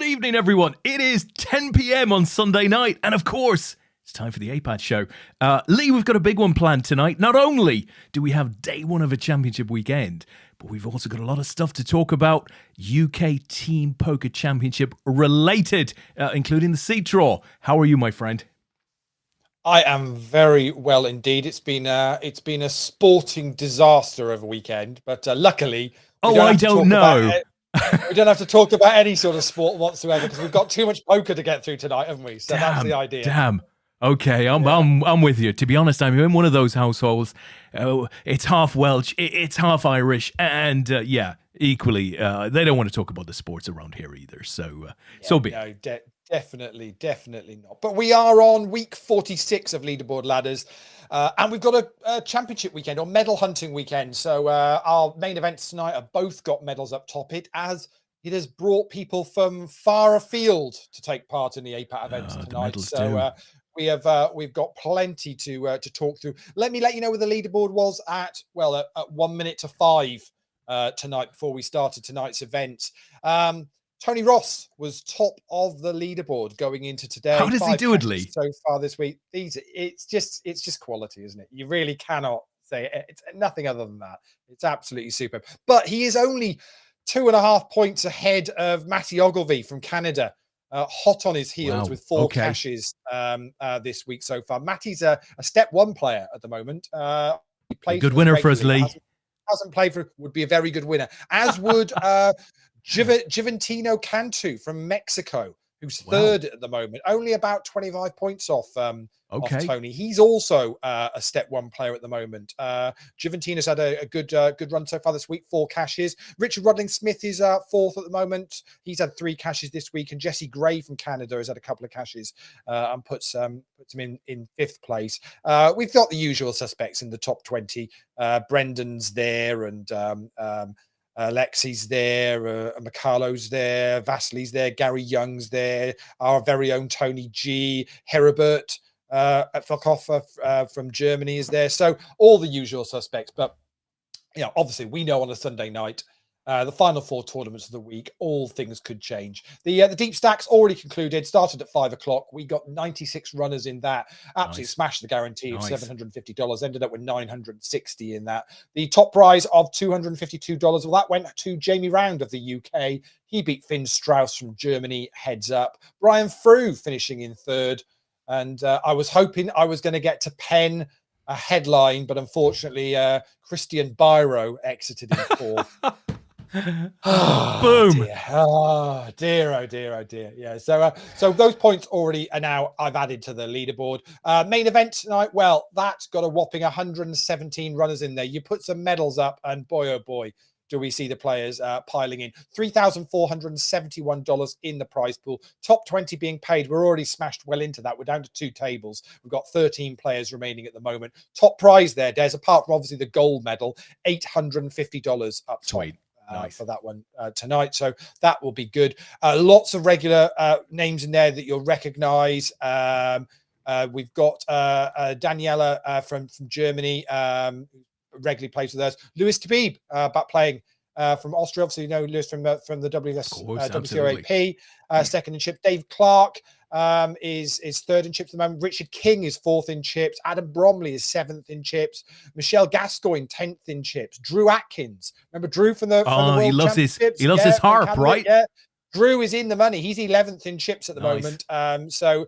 evening, everyone. It is 10 p.m. on Sunday night, and of course, it's time for the APAT show. Leigh, we've got a big one planned tonight. Not only do we have day one of a championship weekend, but we've also got a lot of stuff to talk about UK Team Poker Championship related, including the seat draw. How are you, my friend? I am very well indeed. It's been a sporting disaster of a weekend, but luckily, we don't have to talk about any sort of sport whatsoever because we've got too much poker to get through tonight, haven't we? So that's the idea. Damn. Okay, I'm with you. To be honest, I'm in one of those households. It's half Welsh, it's half Irish, and equally, they don't want to talk about the sports around here either. So, so be it. No, definitely not. But we are on week 46 of Leaderboard Ladders, and we've got a championship weekend or medal hunting weekend. So our main events tonight have both got medals up top. It has brought people from far afield to take part in the APAT events tonight. So we've got plenty to talk through. Let me let you know where the leaderboard was at 1 minute to 5 tonight before we started tonight's events. Tony Ross was top of the leaderboard going into today. How does he do it, Leigh? So far this week, it's just quality, isn't it? You really cannot say it. It's nothing other than that. It's absolutely superb. But he is only 2.5 points ahead of Matty Ogilvie from Canada. Hot on his heels with 4 cashes this week so far. Matty's a step 1 player at the moment. He plays a good winner for us, Leigh. Hasn't played for, would be a very good winner, as would Juventino Cantu from Mexico, who's third at the moment, only about 25 points off Tony. He's also a step 1 player at the moment. Juventino's had a good run so far this week, 4 cashes. Richard Rodling-Smith is 4th at the moment. He's had 3 cashes this week, and Jesse Gray from Canada has had a couple of cashes and puts him in 5th place. We've got the usual suspects in the top 20. Brendan's there, and Lexi's there, Mikalo's there, Vasili's there, Gary Young's there, our very own Tony G, Heribert at Falkhofer from Germany is there. So all the usual suspects. But obviously we know on a Sunday night, the final 4 tournaments of the week, all things could change. The deep stacks already concluded, started at 5 o'clock. We got 96 runners in that. Absolutely smashed the guarantee of $750. Ended up with 960 in that. The top prize of $252. Well, that went to Jamie Round of the UK. He beat Finn Strauss from Germany, heads up. Brian Frew finishing in 3rd. And I was hoping I was going to get to pen a headline, but unfortunately, Christian Biro exited in 4th. Boom. Dear. Yeah. So those points already are now I've added to the leaderboard. Main event tonight. Well, that's got a whopping 117 runners in there. You put some medals up, and boy, oh boy, do we see the players piling in. $3,471 in the prize pool. Top 20 being paid. We're already smashed well into that. We're down to 2 tables. We've got 13 players remaining at the moment. Top prize there, Des, apart from obviously the gold medal, $850 up top. For that one tonight. So that will be good. Lots of regular names in there that you'll recognize. We've got Daniela from Germany, who regularly plays with us. Lewis Tabib back playing from Austria. Obviously, you know Lewis from the WCRAP, second in chips. Dave Clark is 3rd in chips at the moment. Richard King is 4th in chips. Adam Bromley is 7th in chips. Michelle Gascoigne 10th in chips. Drew Atkins, remember Drew from the World Championships? He loves his harp, right? Yeah. Drew is in the money. He's 11th in chips at the moment. So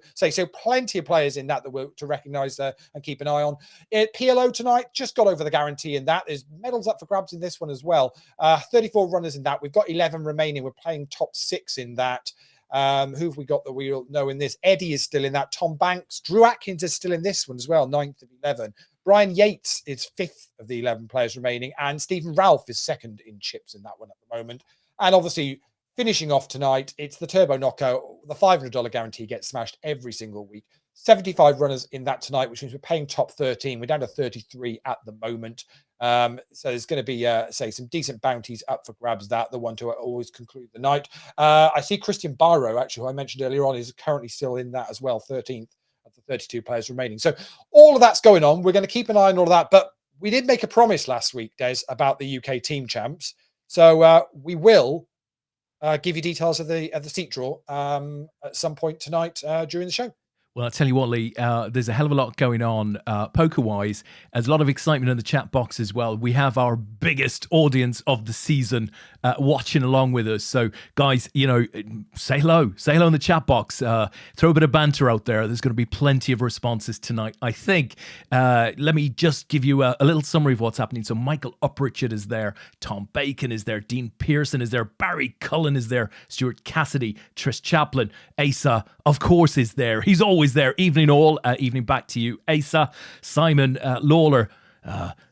plenty of players in that we're to recognise and keep an eye on. PLO tonight just got over the guarantee in that. There's medals up for grabs in this one as well. 34 runners in that. We've got 11 remaining. We're playing top 6 in that. Who have we got that we all know in this? Eddie is still in that. Tom Banks. Drew Atkins is still in this one as well, 9th of 11. Brian Yates is 5th of the 11 players remaining. And Stephen Ralph is 2nd in chips in that one at the moment. And obviously, finishing off tonight, it's the Turbo Knockout. The $500 guarantee gets smashed every single week. 75 runners in that tonight, which means we're paying top 13. We're down to 33 at the moment. So there's going to be, some decent bounties up for grabs. The one to always conclude the night. I see Christian Biro, actually, who I mentioned earlier on, is currently still in that as well, 13th of the 32 players remaining. So all of that's going on. We're going to keep an eye on all of that. But we did make a promise last week, Des, about the UK Team Champs. So we will give you details of the seat draw at some point tonight during the show. Well, I'll tell you what, Leigh, there's a hell of a lot going on poker-wise. There's a lot of excitement in the chat box as well. We have our biggest audience of the season watching along with us. So, guys, say hello. Say hello in the chat box. Throw a bit of banter out there. There's going to be plenty of responses tonight, I think. Let me just give you a little summary of what's happening. So, Michael Uprichard is there. Tom Bacon is there. Dean Pearson is there. Barry Cullen is there. Stuart Cassidy. Trish Chaplin. Asa, of course, is there. He's always there. Evening all, evening back to you, Asa. Simon Lawler,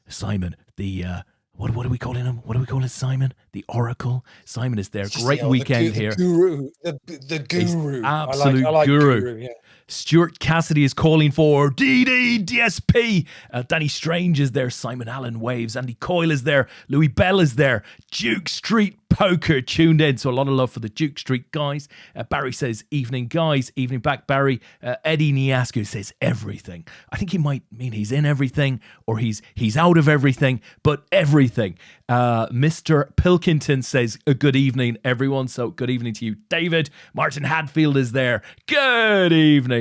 Simon, the what are we calling him? What do we call it, Simon? The Oracle. Simon is there. Great weekend here. The guru, the guru, absolute I like guru. Yeah. Stuart Cassidy is calling for DSP. Danny Strange is there. Simon Allen waves. Andy Coyle is there. Louis Bell is there. Duke Street Poker tuned in. So a lot of love for the Duke Street guys. Barry says, evening guys. Evening back, Barry. Eddie Niasco says everything. I think he might mean he's in everything or he's out of everything, but everything. Mr. Pilkington says, good evening, everyone. So good evening to you, David. Martin Hadfield is there. Good evening.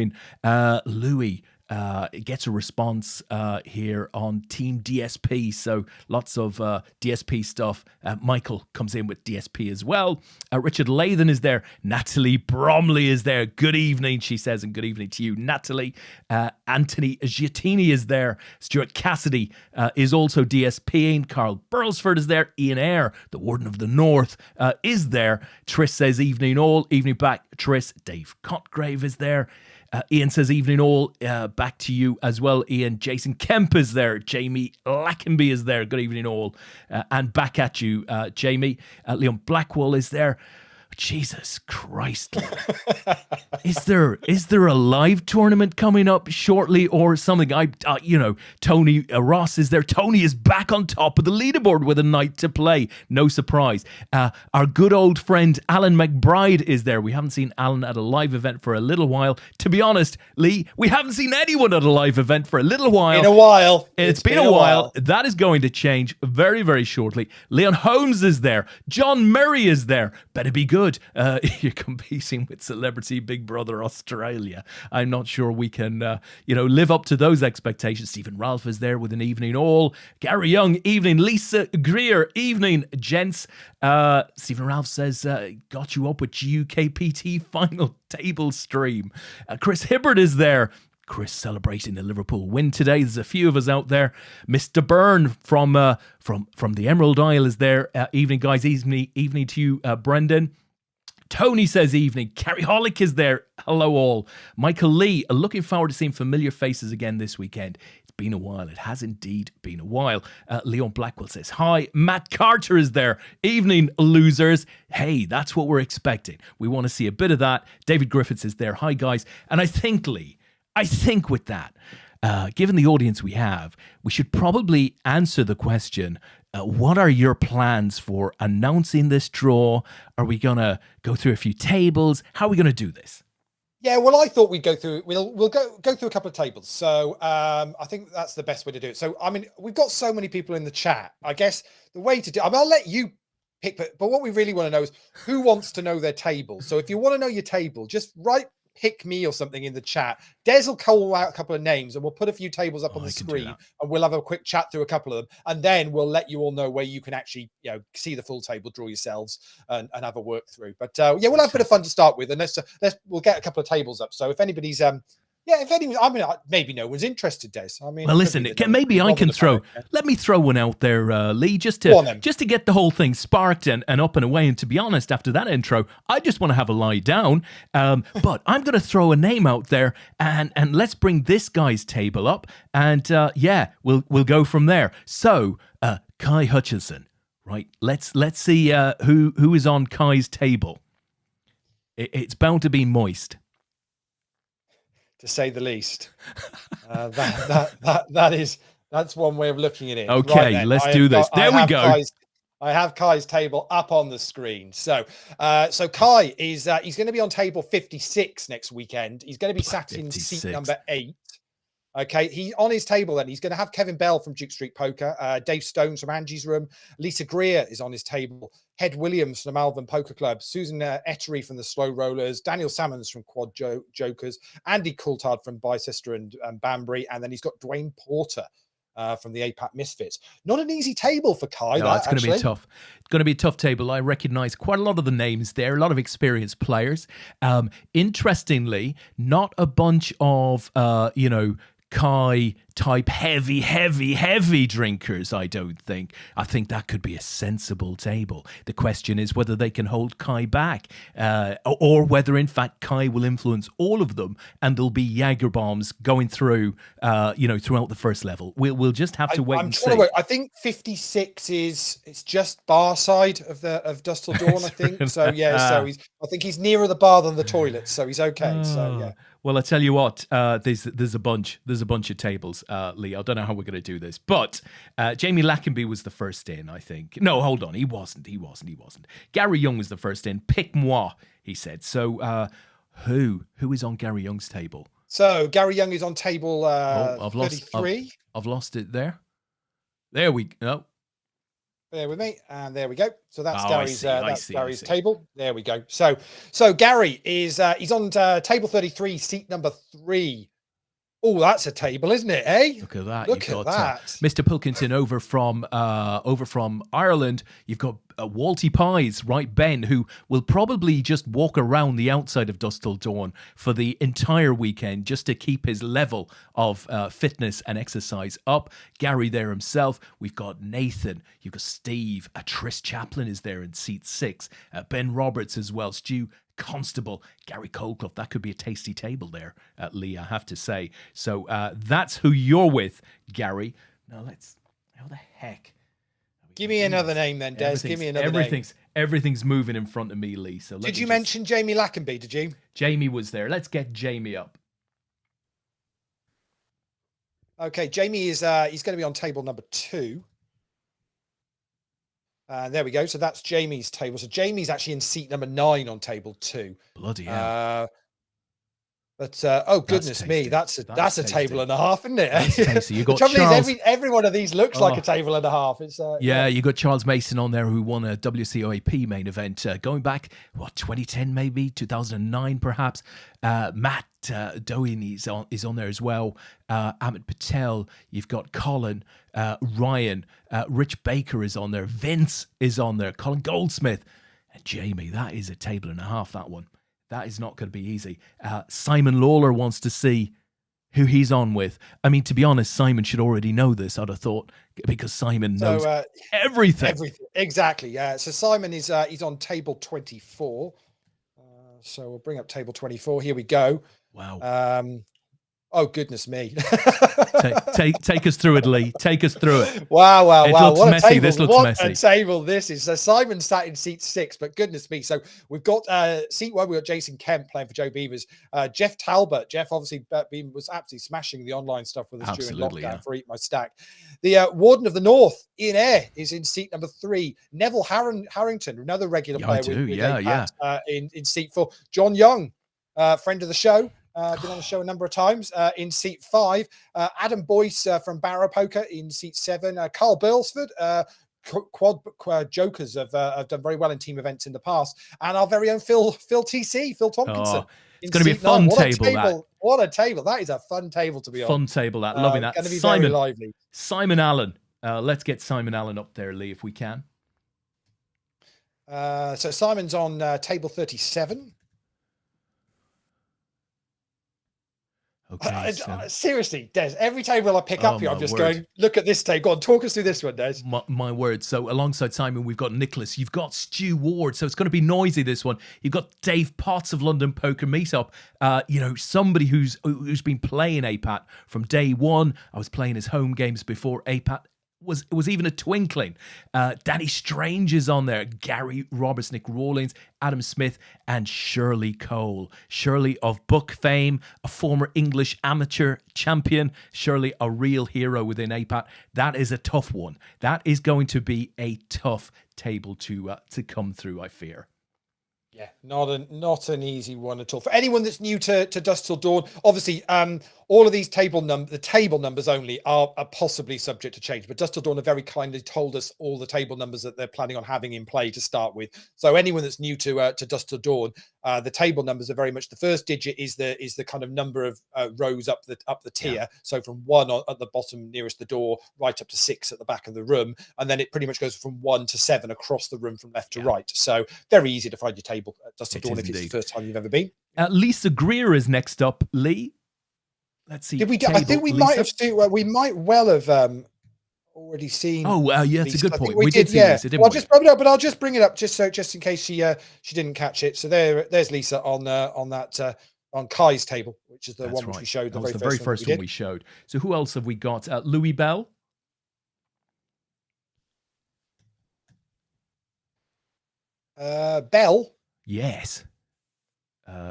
Louis gets a response here on Team DSP. So lots of DSP stuff. Michael comes in with DSP as well. Richard Lathan is there. Natalie Bromley is there. Good evening, she says, and good evening to you, Natalie. Anthony Giattini is there. Stuart Cassidy is also DSPing. Carl Burlsford is there. Ian Eyre, the Warden of the North, is there. Tris says evening all. Evening back, Tris. Dave Cotgrave is there. Ian says evening all, back to you as well, Ian. Jason Kemp is there. Jamie Lackenby is there. Good evening all. And back at you, Jamie. Leon Blackwell is there. Jesus Christ. Is there a live tournament coming up shortly or something? Tony Ross is there. Tony is back on top of the leaderboard with a night to play. No surprise. Our good old friend Alan McBride is there. We haven't seen Alan at a live event for a little while. To be honest, Leigh, we haven't seen anyone at a live event for a little while. In a while. It's been a while. That is going to change very, very shortly. Leon Holmes is there. John Murray is there. Better be good. You're competing with Celebrity Big Brother Australia. I'm not sure we can, live up to those expectations. Stephen Ralph is there with an evening all. Gary Young, evening. Lisa Greer, evening, gents. Stephen Ralph says, got you up with UKPT final table stream. Chris Hibbert is there. Chris celebrating the Liverpool win today. There's a few of us out there. Mr. Byrne from the Emerald Isle is there. Evening, guys. Evening to you, Brendan. Tony says evening. Carrie Hollick is there. Hello all. Michael Lee, looking forward to seeing familiar faces again this weekend. It's been a while. It has indeed been a while. Leon Blackwell says hi. Matt Carter is there. Evening, losers. Hey, that's what we're expecting. We want to see a bit of that. David Griffiths is there. Hi, guys. And I think, Leigh, with that, given the audience we have, we should probably answer the question, what are your plans for announcing this draw? Are we going to go through a few tables? How are we going to do this? Yeah, well, I thought we'd go through, we'll go through a couple of tables. So I think that's the best way to do it. So, I mean, we've got so many people in the chat. I guess the way to do, I'll let you pick, but what we really want to know is who wants to know their table. So if you want to know your table, just pick me or something in the chat. Des will call out a couple of names and we'll put a few tables up on the screen and we'll have a quick chat through a couple of them. And then we'll let you all know where you can actually, see the full table, draw yourselves and have a work through. But we'll have a bit of fun to start with. And we'll get a couple of tables up. So if anybody's, if anyone, maybe no one's interested, Des. Well, listen, maybe I can let me throw one out there, Leigh, just to get the whole thing sparked and up and away. And to be honest, after that intro, I just want to have a lie down. But I'm going to throw a name out there and let's bring this guy's table up. And we'll go from there. So, Kai Hutchinson, right? Let's see who is on Kai's table. It's bound to be moist, to say the least. That's one way of looking at it. Okay, right, let's do this. There we go. I have Kai's table up on the screen. So Kai is he's going to be on table 56 next weekend. He's going to be sat in seat number 8. Okay, he on his table then. He's going to have Kevin Bell from Duke Street Poker, Dave Stones from Angie's Room, Lisa Greer is on his table, Head Williams from the Malvern Poker Club, Susan Ettery from the Slow Rollers, Daniel Salmons from Quad Jokers, Andy Coulthard from Bicester and Banbury, and then he's got Dwayne Porter from the APAT Misfits. Not an easy table for Kai. No, it's going to be tough. It's going to be a tough table. I recognise quite a lot of the names there, a lot of experienced players. Interestingly, not a bunch of, Kai type heavy drinkers, I don't think. I think that could be a sensible table. The question is whether they can hold Kai back or whether, in fact, Kai will influence all of them and there'll be Jaeger bombs going through, throughout the first level. We'll just have to wait and see. I think 56 it's just bar side of Dustle Dawn, I think. So, yeah, I think he's nearer the bar than the toilet, so he's okay. So, yeah. Well, I tell you what, there's a bunch of tables, Lee. I don't know how we're going to do this, but Jamie Lackenby was the first in, I think. No, hold on, he wasn't. Gary Young was the first in. Pick moi, he said. So, who is on Gary Young's table? So Gary Young is on table 33. I've lost it there. There we go. Bear with me, and there we go. So that's Gary's I table. There we go. So Gary is he's on table 33, seat number 3. Oh, that's a table, isn't it? Eh? Look at that. Look at that. Mr. Pilkington over from Ireland. You've got Walty Pies, right, Ben, who will probably just walk around the outside of Dust Till Dawn for the entire weekend just to keep his level of fitness and exercise up. Gary there himself. We've got Nathan. You've got Steve. Tris Chaplin is there in seat 6. Ben Roberts as well. Stu Constable, Gary Colclough. That could be a tasty table there, Lee, I have to say. So that's who you're with, Gary. Now how the heck? Give me another name then, Des. Give me another name. Everything's moving in front of me, Lee. So did you mention Jamie Lackenby? Did you? Jamie was there. Let's get Jamie up. Okay, Jamie is he's going to be on table number 2. There we go. So that's Jamie's table. So Jamie's actually in seat number 9 on table 2. Bloody hell. But goodness me, that's a table and a half, isn't it? That's tasty. You got Charles. Every one of these looks like a table and a half. It's you got Charles Mason on there, who won a WCOAP main event going back 2010 maybe 2009 perhaps. Matt Doheny is on there as well. Amit Patel. You've got Colin, Ryan, Rich Baker is on there. Vince is on there. Colin Goldsmith and Jamie. That is a table and a half. That one. That is not going to be easy. Simon Lawler wants to see who he's on with. I mean, to be honest, Simon should already know this, I'd have thought, because Simon knows everything. Everything. Exactly, yeah. So Simon is he's on table 24. So we'll bring up table 24. Here we go. Wow. Oh, goodness me. take us through it, Lee. Take us through it. Wow. Looks what messy. A table. This looks what messy. A table this is. So Simon sat in seat 6, but goodness me. So we've got seat 1, we've got Jason Kemp playing for Joe Beavers. Jeff Talbot. Jeff obviously was absolutely smashing the online stuff with us during lockdown for Eat My Stack. The Warden of the North, Ian Eyre, is in seat number 3. Neville Harrington, another regular player in seat 4. John Young, friend of the show. Been on the show a number of times in seat 5. Adam Boyce from Barrow Poker in seat 7. Carl Burlsford, Quad Jokers have done very well in team events in the past. And our very own Phil Tompkinson. It's going to be a fun table. What a table. That is a fun table to be on. Fun table, that. Loving that. Going to be very lively. Simon Allen. Let's get Simon Allen up there, Lee, if we can. So Simon's on table 37. Okay, seriously, Des, every table I pick up here, I'm just going, look at this table. Go on, talk us through this one, Des. My word. So alongside Simon, we've got Nicholas. You've got Stu Ward. So it's going to be noisy, this one. You've got Dave Potts of London Poker Meetup. Somebody who's been playing APAT from day one. I was playing his home games before APAT was even a twinkling. Danny Strange is on there. Gary Roberts, Nick Rawlings, Adam Smith, and Shirley Cole. Shirley of book fame, a former English amateur champion. Shirley, a real hero within APAT. That is a tough one. That is going to be a tough table to come through, I fear. Yeah, not an easy one at all. For anyone that's new to Dusk Till Dawn, obviously, all of these table numbers only are possibly subject to change. But Dusk Till Dawn have very kindly told us all the table numbers that they're planning on having in play to start with. So anyone that's new to Dusk Till Dawn, the table numbers are very much the first digit is the kind of number of rows up the tier. Yeah. So from 1 at the bottom nearest the door, right up to 6 at the back of the room, and then it pretty much goes from 1 to 7 across the room from left to right. So very easy to find your table at Dusk Till Dawn if it's the first time you've ever been. Lisa Greer is next up. Leigh, let's see. Did we? I think we might have seen. Well, we might well have already seen. Oh, yeah, that's a good point. We did see yeah. Lisa, didn't well, we? I'll just bring it up just in case she didn't catch it. So there's Lisa on Kai's table, which is the one which we showed. That was the very first one we showed. So who else have we got? Louis Bell. Bell. Yes.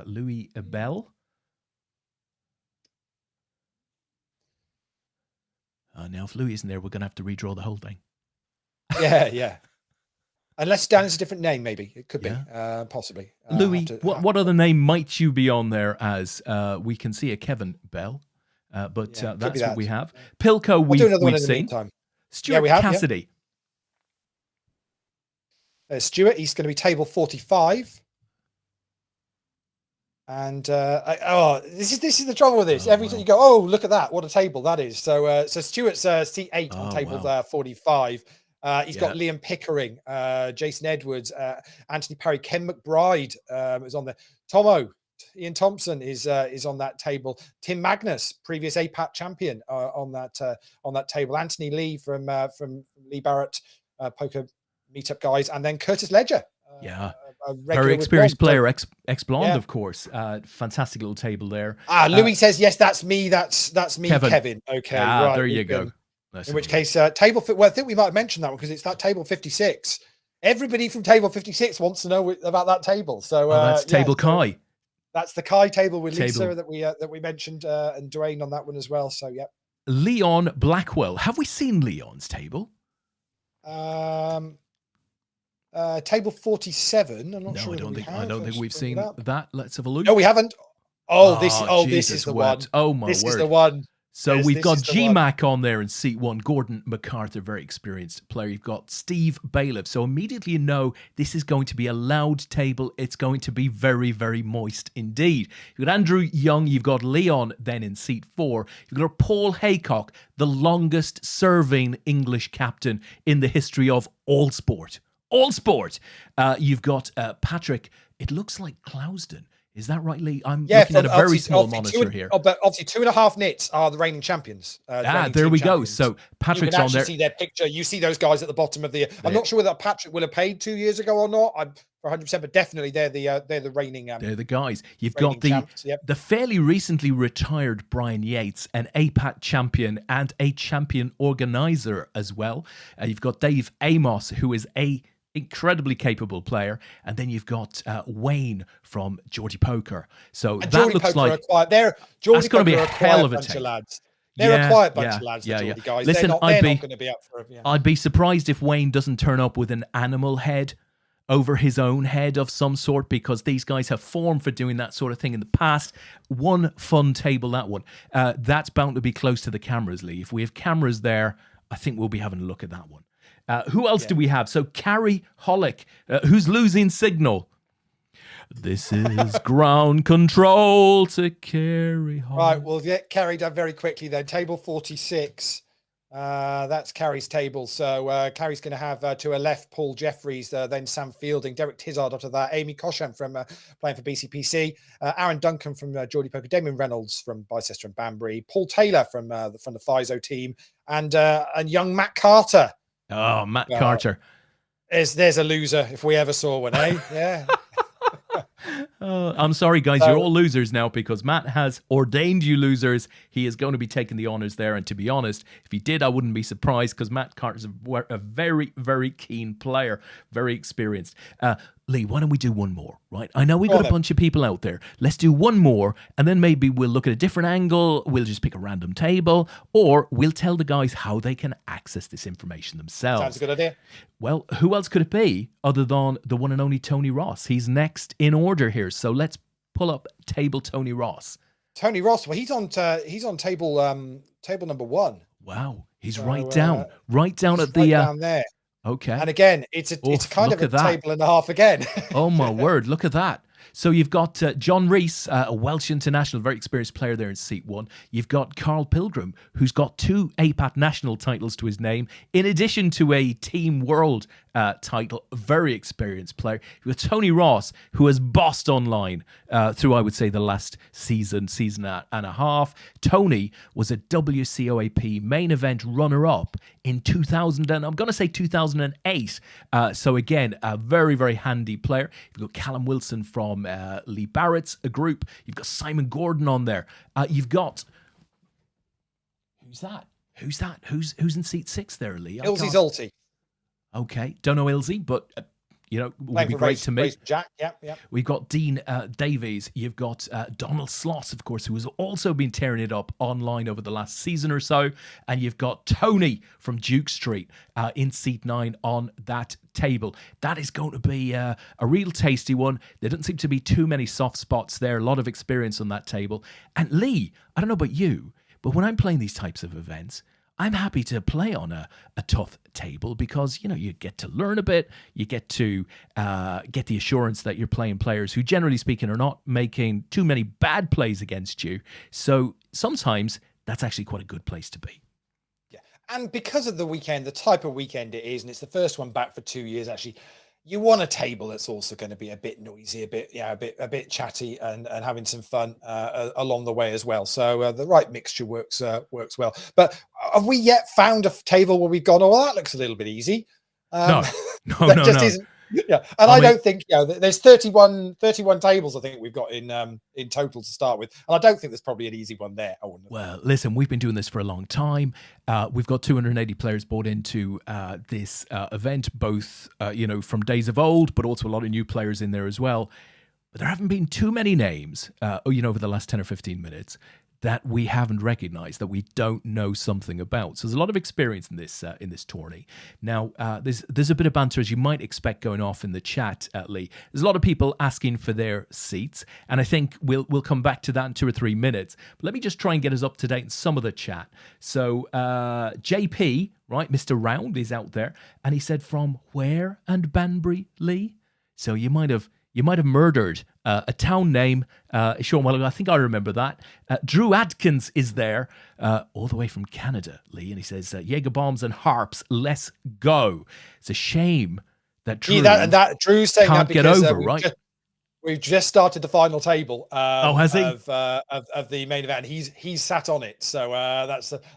Louis Bell. Now, if Louis isn't there, we're going to have to redraw the whole thing. Yeah. Unless Dan is a different name, maybe. It could be, possibly. Louis, what other name might you be on there as? We can see a Kevin Bell, but that's what we have. Pilco, we've seen. Stuart Cassidy. Stuart, he's going to be table 45. And this is the trouble with this. Every time you go, oh, look at that, what a table that is. So Stuart's seat 8 on table 45. He's got Liam Pickering, Jason Edwards, Anthony Parry, Ken McBride is on there. Tomo, Ian Thompson is on that table. Tim Magnus, previous APAT champion, on that table. Anthony Lee from Lee Barrett Poker Meetup guys, and then Curtis Ledger. Very experienced player, ex-blonde, of course. Fantastic little table there. Louis says, yes, that's me. That's me, Kevin. Okay, right. There you go. In which case, table. Well, I think we might have mentioned that one because it's that table 56. Everybody from table 56 wants to know about that table. So that's table Kai. That's the Kai table with Lisa that we mentioned, and Dwayne on that one as well. So Leon Blackwell. Have we seen Leon's table? Table 47. I'm not sure. I don't think we've seen that. Let's have a look. No, we haven't. This is the one. Oh my word. This is the one. So we've got GMAC on there in seat 1. Gordon MacArthur, very experienced player. You've got Steve Bailiff. So immediately you know this is going to be a loud table. It's going to be very, very moist indeed. You've got Andrew Young. You've got Leon then in seat 4. You've got Paul Haycock, the longest serving English captain in the history of all sport. All sport. You've got Patrick, it looks like Clousden. Is that right, Leigh? I'm looking at a very small monitor here. But obviously 2.5 nits are the reigning champions. There we go. So Patrick's on there. You see their picture. You see those guys at the bottom of the... I'm not sure whether Patrick will have paid 2 years ago or not. I'm for 100%, but definitely they're the reigning... they're the guys. You've got the fairly recently retired Brian Yates, an APAT champion and a champion organizer as well. You've got Dave Amos, who is a incredibly capable player, and then you've got Wayne from Geordie Poker. So and that Geordie looks Poker like that's going to be a hell of a team. They're a quiet bunch of lads, the Geordie guys. Listen, they're not going to be up for it. I'd be surprised if Wayne doesn't turn up with an animal head over his own head of some sort, because these guys have form for doing that sort of thing in the past. One fun table, that one. That's bound to be close to the cameras, Leigh. If we have cameras there, I think we'll be having a look at that one. Who else do we have? So Carrie Hollick, who's losing signal. This is ground control to Carrie Hollick. Right, we'll get Carrie done very quickly then. Table 46. That's Carrie's table. So Carrie's going to have to her left Paul Jeffries, then Sam Fielding, Derek Tizard after that, Amy Cochan from playing for BCPC, Aaron Duncan from Geordie Poker, Damien Reynolds from Bicester and Banbury, Paul Taylor from the FISO team, and young Matt Carter. Oh, Matt Carter. There's a loser if we ever saw one, eh? Yeah. I'm sorry, guys. You're all losers now because Matt has ordained you losers. He is going to be taking the honors there. And to be honest, if he did, I wouldn't be surprised because Matt Carter's a very, very keen player, very experienced. Leigh, why don't we do one more, right? I know we got a bunch of people out there. Let's do one more, and then maybe we'll look at a different angle. We'll just pick a random table, or we'll tell the guys how they can access this information themselves. Sounds a good idea. Well, who else could it be other than the one and only Tony Ross? He's next in order here, so let's pull up table Tony Ross. Tony Ross, well, he's on table number 1. Wow, he's right down at the right down there. Okay. And again, it's a kind of a table and a half again. Oh my word, look at that. So you've got John Rees, a Welsh international, very experienced player there in seat 1. You've got Carl Pilgrim, who's got 2 APAT national titles to his name, in addition to a Team World title, very experienced player. You've got Tony Ross, who has bossed online through, I would say, the last season and a half. Tony was a WCOAP main event runner-up in 2000, and I'm going to say 2008. So again, a very, very handy player. You've got Callum Wilson from Lee Barrett's group. You've got Simon Gordon on there. You've got... Who's that? Who's in seat 6 there, Leigh? Ilzy Zolty. Okay, don't know Ilzy, but would be great to meet. Jack, yeah. We've got Dean Davies. You've got Donald Sloss, of course, who has also been tearing it up online over the last season or so. And you've got Tony from Duke Street in seat 9 on that table. That is going to be a real tasty one. There doesn't seem to be too many soft spots there. A lot of experience on that table. And Leigh, I don't know about you, but when I'm playing these types of events, I'm happy to play on a tough table because, you get to learn a bit. You get to get the assurance that you're playing players who, generally speaking, are not making too many bad plays against you. So sometimes that's actually quite a good place to be. Yeah. And because of the weekend, the type of weekend it is, and it's the first one back for 2 years, actually, you want a table that's also going to be a bit noisy, a bit chatty, and having some fun along the way as well. So the right mixture works well. But have we yet found a table where we've gone, oh, that looks a little bit easy? No. Isn't. Yeah, and I don't think there's 31 tables I think we've got in total to start with, and I don't think there's probably an easy one there. Well, listen, we've been doing this for a long time. We've got 280 players bought into this event, both from days of old, but also a lot of new players in there as well. But there haven't been too many names, over the last 10 or 15 minutes that we haven't recognized, that we don't know something about. So there's a lot of experience in this tourney. Now, there's a bit of banter, as you might expect, going off in the chat, Leigh. There's a lot of people asking for their seats, and I think we'll come back to that in 2 or 3 minutes. But let me just try and get us up to date in some of the chat. So JP, right, Mr. Round is out there, and he said, from where and Banbury, Leigh? So you might have murdered a town name. Sean, well, I think I remember that. Drew Adkins is there, all the way from Canada, Leigh, and he says, Jaeger bombs and harps, let's go. It's a shame that Drew Drew's saying can't that because, get over, right? We've just started the final table has he? of the main event. He's sat on it, so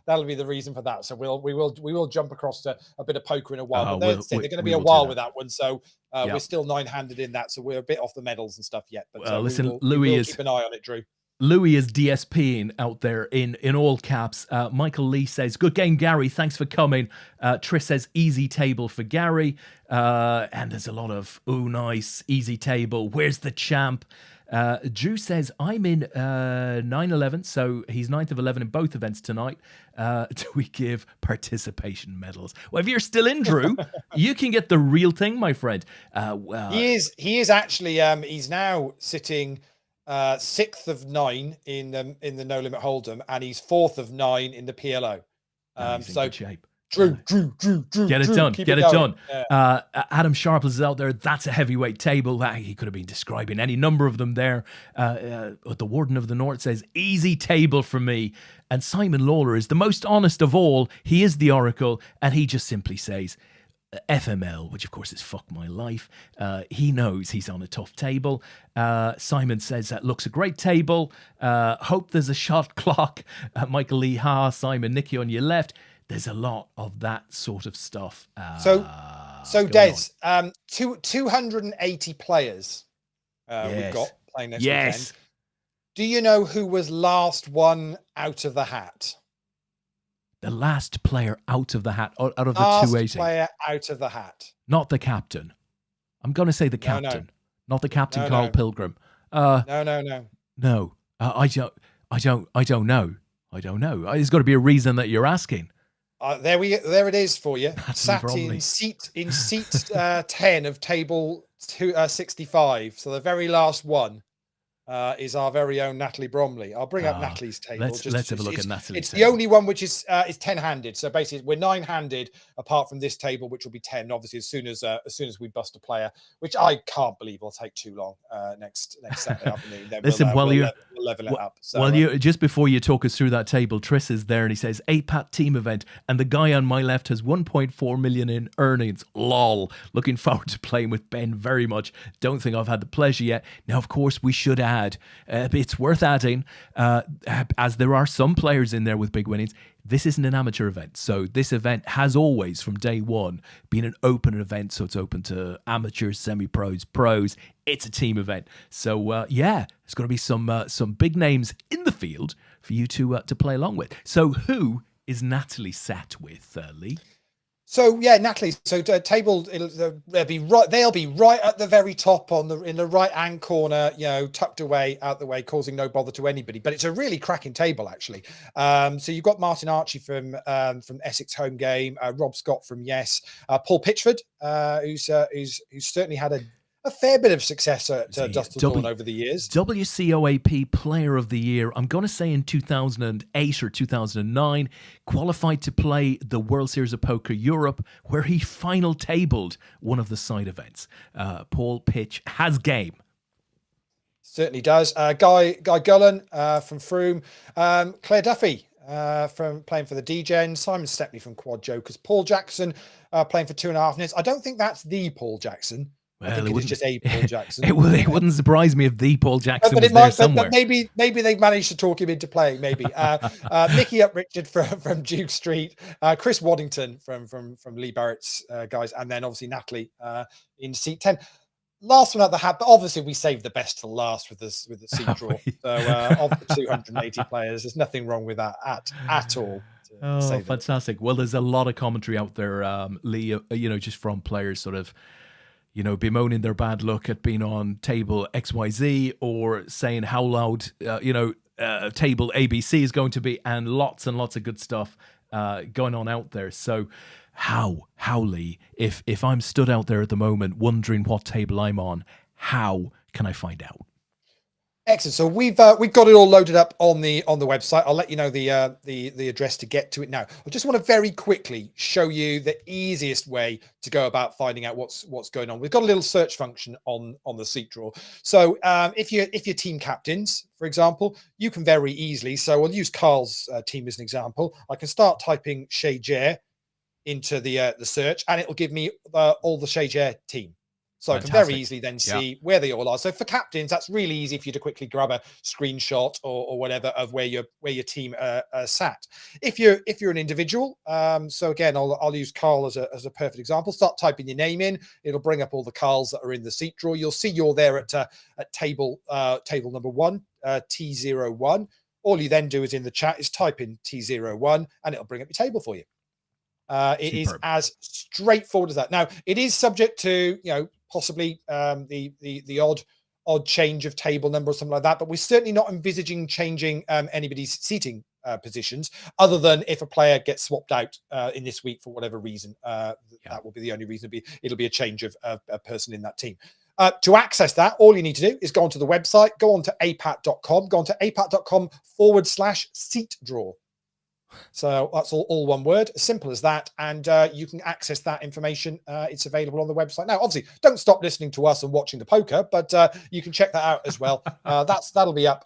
that'll be the reason for that. So we will jump across to a bit of poker in a while. But they're going to be a while with that one, so we're still 9-handed in that, so we're a bit off the medals and stuff yet. But listen, Louis is keep an eye on it, Drew. Louis is DSPing out there in all caps. Michael Lee says, good game, Gary. Thanks for coming. Trish says, easy table for Gary. And there's a lot of, nice, easy table. Where's the champ? Drew says, I'm in 9-11, so he's 9th of 11 in both events tonight. Do we give participation medals? Well, if you're still in, Drew, you can get the real thing, my friend. He is actually, he's now sitting... 6th of 9 in the No Limit Hold'em, and he's 4th of 9 in the PLO. So shape. Drew, get it done. Get it done. Yeah. Adam Sharp is out there. That's a heavyweight table. He could have been describing any number of them there. The Warden of the North says, easy table for me. And Simon Lawler is the most honest of all. He is the Oracle, and he just simply says, FML, which of course is fuck my life. He knows he's on a tough table. Simon says that looks a great table. Hope there's a shot clock. Michael Lee, Simon, Nicky on your left. There's a lot of that sort of stuff. So Des, 280 players we've got playing next Yes. weekend. Do you know who was last one out of the hat? The last player out of the hat, out of the Last 280. player out of the hat. Not the captain. I'm going to say the captain. No. Not the captain, No, Carl no. Pilgrim. No. No. I don't know. There's got to be a reason that you're asking. There it is for you. Sat in seat 10 of table 65. So the very last one is our very own Natalie Bromley. I'll bring up Natalie's table. Let's have a look at Natalie's It's table. the only one which is 10-handed. So basically, we're 9-handed apart from this table, which will be 10. Obviously, as soon as we bust a player, which I can't believe will take too long next Saturday afternoon. Then Listen, we'll level it up. So, just before you talk us through that table, Tris is there and he says APAT team event, and the guy on my left has 1.4 million in earnings. Lol. Looking forward to playing with Ben very much. Don't think I've had the pleasure yet. Now, of course, we should add. It's worth adding, as there are some players in there with big winnings. This isn't an amateur event. So this event has always, from day one, been an open event. So it's open to amateurs, semi-pros, pros. It's a team event. So, there's going to be some big names in the field for you to play along with. So who is Natalie sat with, Leigh? So Natalie. So table, they'll be right at the very top in the right hand corner, tucked away out the way, causing no bother to anybody. But it's a really cracking table actually. So you've got Martin Archie from Essex Home Game, Rob Scott from Yes, Paul Pitchford, who's certainly had a fair bit of success at Dustin Dawn over the years. WCOAP Player of the Year, I'm going to say in 2008 or 2009, qualified to play the World Series of Poker Europe, where he final tabled one of the side events. Paul Pitch has game. Certainly does. Guy Gullen from Froome, Claire Duffy from playing for the DGen, Simon Stepney from Quad Jokers, Paul Jackson playing for 2.5 minutes. I don't think that's the Paul Jackson. Well, I think it is just a Paul Jackson. It wouldn't surprise me if the Paul Jackson but was there somewhere. Maybe they've managed to talk him into playing. Maybe Mickey Richard from Duke Street, Chris Waddington from Lee Barrett's guys, and then obviously Natalie in seat 10. Last one at the hat, but obviously we saved the best for last with the seat draw. So of the 280 players, there's nothing wrong with that at all. Oh, fantastic! Well, there's a lot of commentary out there, Leigh. Just from players sort of, bemoaning their bad luck at being on table XYZ, or saying how loud, table ABC is going to be, and lots of good stuff going on out there. So how, Leigh, if I'm stood out there at the moment wondering what table I'm on, how can I find out? Excellent. So we've got it all loaded up on the website. I'll let you know the address to get to it now. I just want to very quickly show you the easiest way to go about finding out what's going on. We've got a little search function on the seat draw. So if you're team captains, for example, you can very easily. So we'll use Carl's team as an example. I can start typing Shay Jer into the search, and it will give me all the Shay Jer team. So I can very easily then see where they all are. So for captains, that's really easy for you to quickly grab a screenshot or whatever of where your team sat. If you're an individual, so again, I'll use Carl as a perfect example. Start typing your name in. It'll bring up all the Carls that are in the seat draw. You'll see you're there at table number 1, T01. All you then do is in the chat is type in T01, and it'll bring up your table for you. It is as straightforward as that. Now, it is subject to possibly the odd change of table number or something like that, but we're certainly not envisaging changing anybody's seating positions, other than if a player gets swapped out in this week for whatever reason. That will be the only reason. It'll be a change of a person in that team. To access that, all you need to do is go onto the website, go on to apat.com, go on to apat.com/seat draw. So that's all one word, as simple as that, and you can access that information. It's available on the website now. Obviously, don't stop listening to us and watching the poker, but you can check that out as well. That'll be up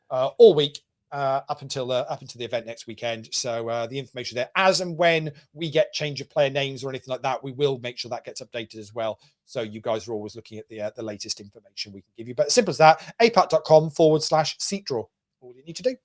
all week up until the event next weekend. So the information there, as and when we get change of player names or anything like that, we will make sure that gets updated as well. So you guys are always looking at the latest information we can give you. But as simple as that, apat.com/seat draw. All you need to do.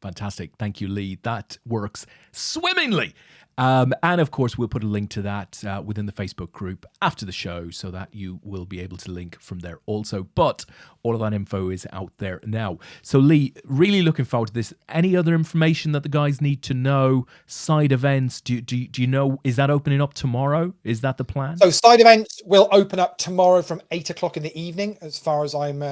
Fantastic. Thank you, Leigh. That works swimmingly. And of course, we'll put a link to that within the Facebook group after the show so that you will be able to link from there also. But all of that info is out there now. So Leigh, really looking forward to this. Any other information that the guys need to know? Side events? Do you know, is that opening up tomorrow? Is that the plan? So side events will open up tomorrow from 8 o'clock in the evening, as far as I'm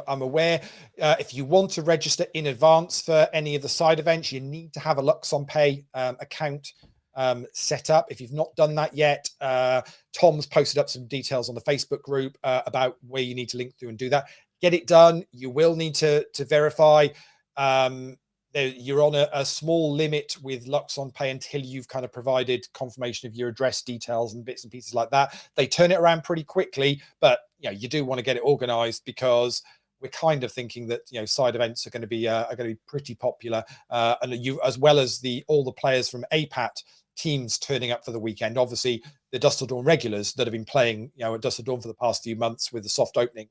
aware. If you want to register in advance for any of the side events, you need to have a LuxonPay account set up. If you've not done that yet, Tom's posted up some details on the Facebook group about where you need to link through and do that. Get it done. You will need to verify. You're on a small limit with LuxonPay until you've kind of provided confirmation of your address details and bits and pieces like that. They turn it around pretty quickly, but you do want to get it organized, because we're kind of thinking that side events are going to be pretty popular, and you, as well as all the players from APAT teams turning up for the weekend. Obviously, the Dust Till Dawn regulars that have been playing, at Dust Till Dawn for the past few months with the soft opening,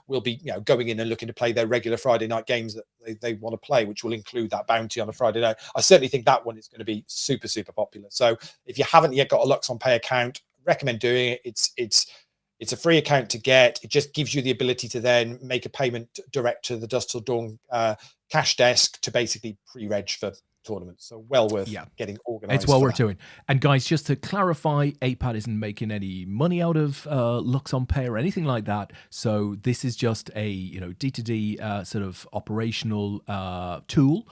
will be, going in and looking to play their regular Friday night games that they want to play, which will include that bounty on a Friday night. I certainly think that one is going to be super, super popular. So if you haven't yet got a LuxonPay account, recommend doing it. It's a free account to get. It just gives you the ability to then make a payment direct to the Dust Till Dawn cash desk to basically pre-reg for tournaments. So well worth getting organized. It's well worth doing. And guys, just to clarify, APAT isn't making any money out of LuxonPay or anything like that. So this is just a D2D sort of operational tool.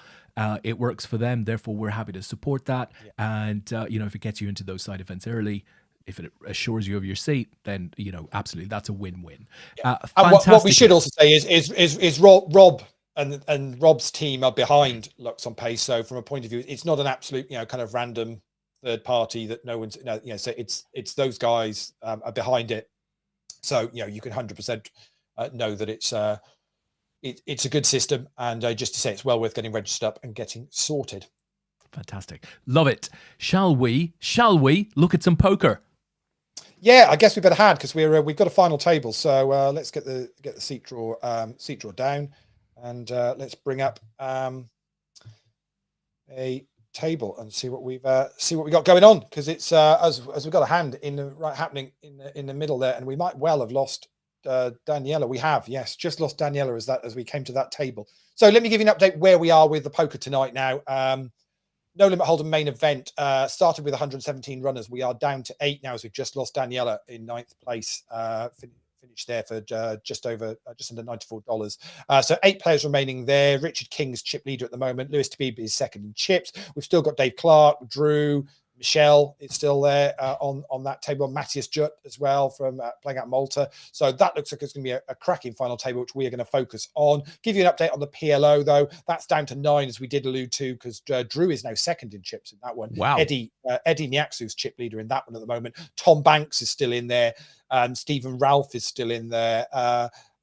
It works for them, therefore we're happy to support that. And if it gets you into those side events early, if it assures you of your seat, then absolutely that's a win-win. And what we should also say is Rob and Rob's team are behind LuxonPay. So from a point of view, it's not an absolute kind of random third party that no one's so it's those guys are behind it. So you can 100% know that it's a good system, and just to say it's well worth getting registered up and getting sorted. Fantastic, love it. Shall we look at some poker? Yeah, I guess we better hand, because we've got a final table. So let's get the seat draw down, and let's bring up a table and see what we got going on, because it's as we've got a hand happening in the middle there, and we might well have lost Daniela. We have, yes, just lost Daniela as we came to that table. So let me give you an update where we are with the poker tonight now. No Limit Hold'em main event started with 117 runners. We are down to 8 now, as we've just lost Daniela in 9th place. Finished there for just under $94. So 8 players remaining there. Richard King's chip leader at the moment. Lewis Tabib is second in chips. We've still got Dave Clark, Drew, Michelle is still there on that table. Matthias Jutt as well from playing out Malta. So that looks like it's going to be a cracking final table, which we are going to focus on. Give you an update on the PLO, though. That's down to 9, as we did allude to, because Drew is now second in chips in that one. Wow. Eddie Nyaxu's chip leader in that one at the moment. Tom Banks is still in there. Stephen Ralph is still in there.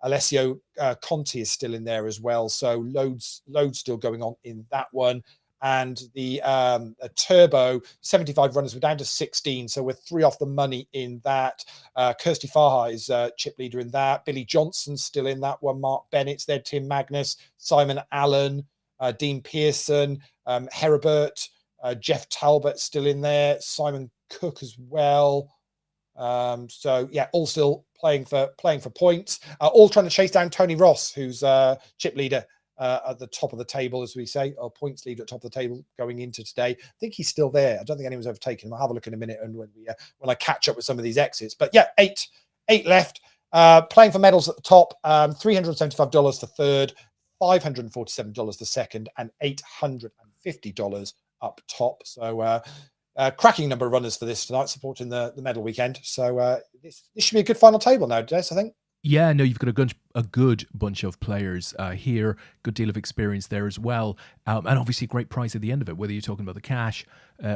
Alessio Conti is still in there as well. So loads still going on in that one. And the Turbo 75 runners, we're down to 16, so we're 3 off the money in that. Kirsty Farha is chip leader in that. Billy Johnson's still in that one. Mark Bennett's there. Tim Magnus, Simon Allen, Dean Pearson, Heribert, Jeff Talbot still in there. Simon Cook as well. So yeah, all still playing for points. All trying to chase down Tony Ross, who's chip leader at the top of the table, as we say, or points leader at the top of the table going into today. I think he's still there. I don't think anyone's overtaken him. I'll have a look in a minute, and when I catch up with some of these exits. But yeah, eight left. Playing for medals at the top. $375 for third, $547 for second, and $850 up top. So cracking number of runners for this tonight, supporting the medal weekend. So this should be a good final table now, Des, I think. Yeah, no, you've got a good bunch of players here, good deal of experience there as well, and obviously a great prize at the end of it, whether you're talking about the cash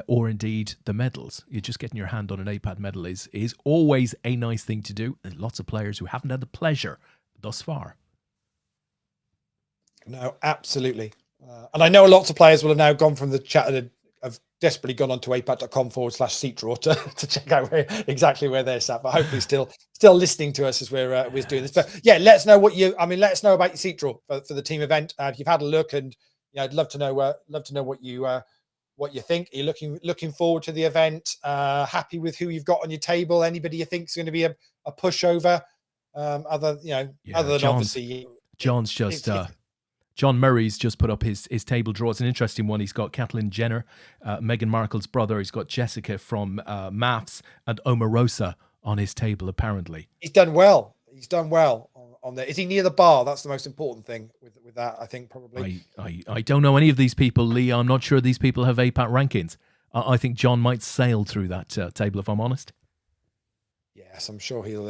or indeed the medals. You're just getting your hand on an APAT medal is always a nice thing to do. There's lots of players who haven't had the pleasure thus far. No, absolutely. And I know lots of players will have now gone from the chat and have desperately gone onto apat.com/seat draw to check out exactly where they're sat, but hopefully still listening to us as we're doing this. But yeah, let us know about your seat draw for the team event. If you've had a look, and I'd love to know what what you think. Are you looking forward to the event? Happy with who you've got on your table? Anybody you think is going to be a pushover? Other than obviously John's just John Murray's just put up his table draw. It's an interesting one. He's got Caitlyn Jenner, Meghan Markle's brother. He's got Jessica from Maths and Omarosa on his table, apparently. He's done well. He's done well on there. Is he near the bar? That's the most important thing with that, I think, probably. I don't know any of these people, Lee. I'm not sure these people have APAT rankings. I think John might sail through that table, if I'm honest. Yes, I'm sure he'll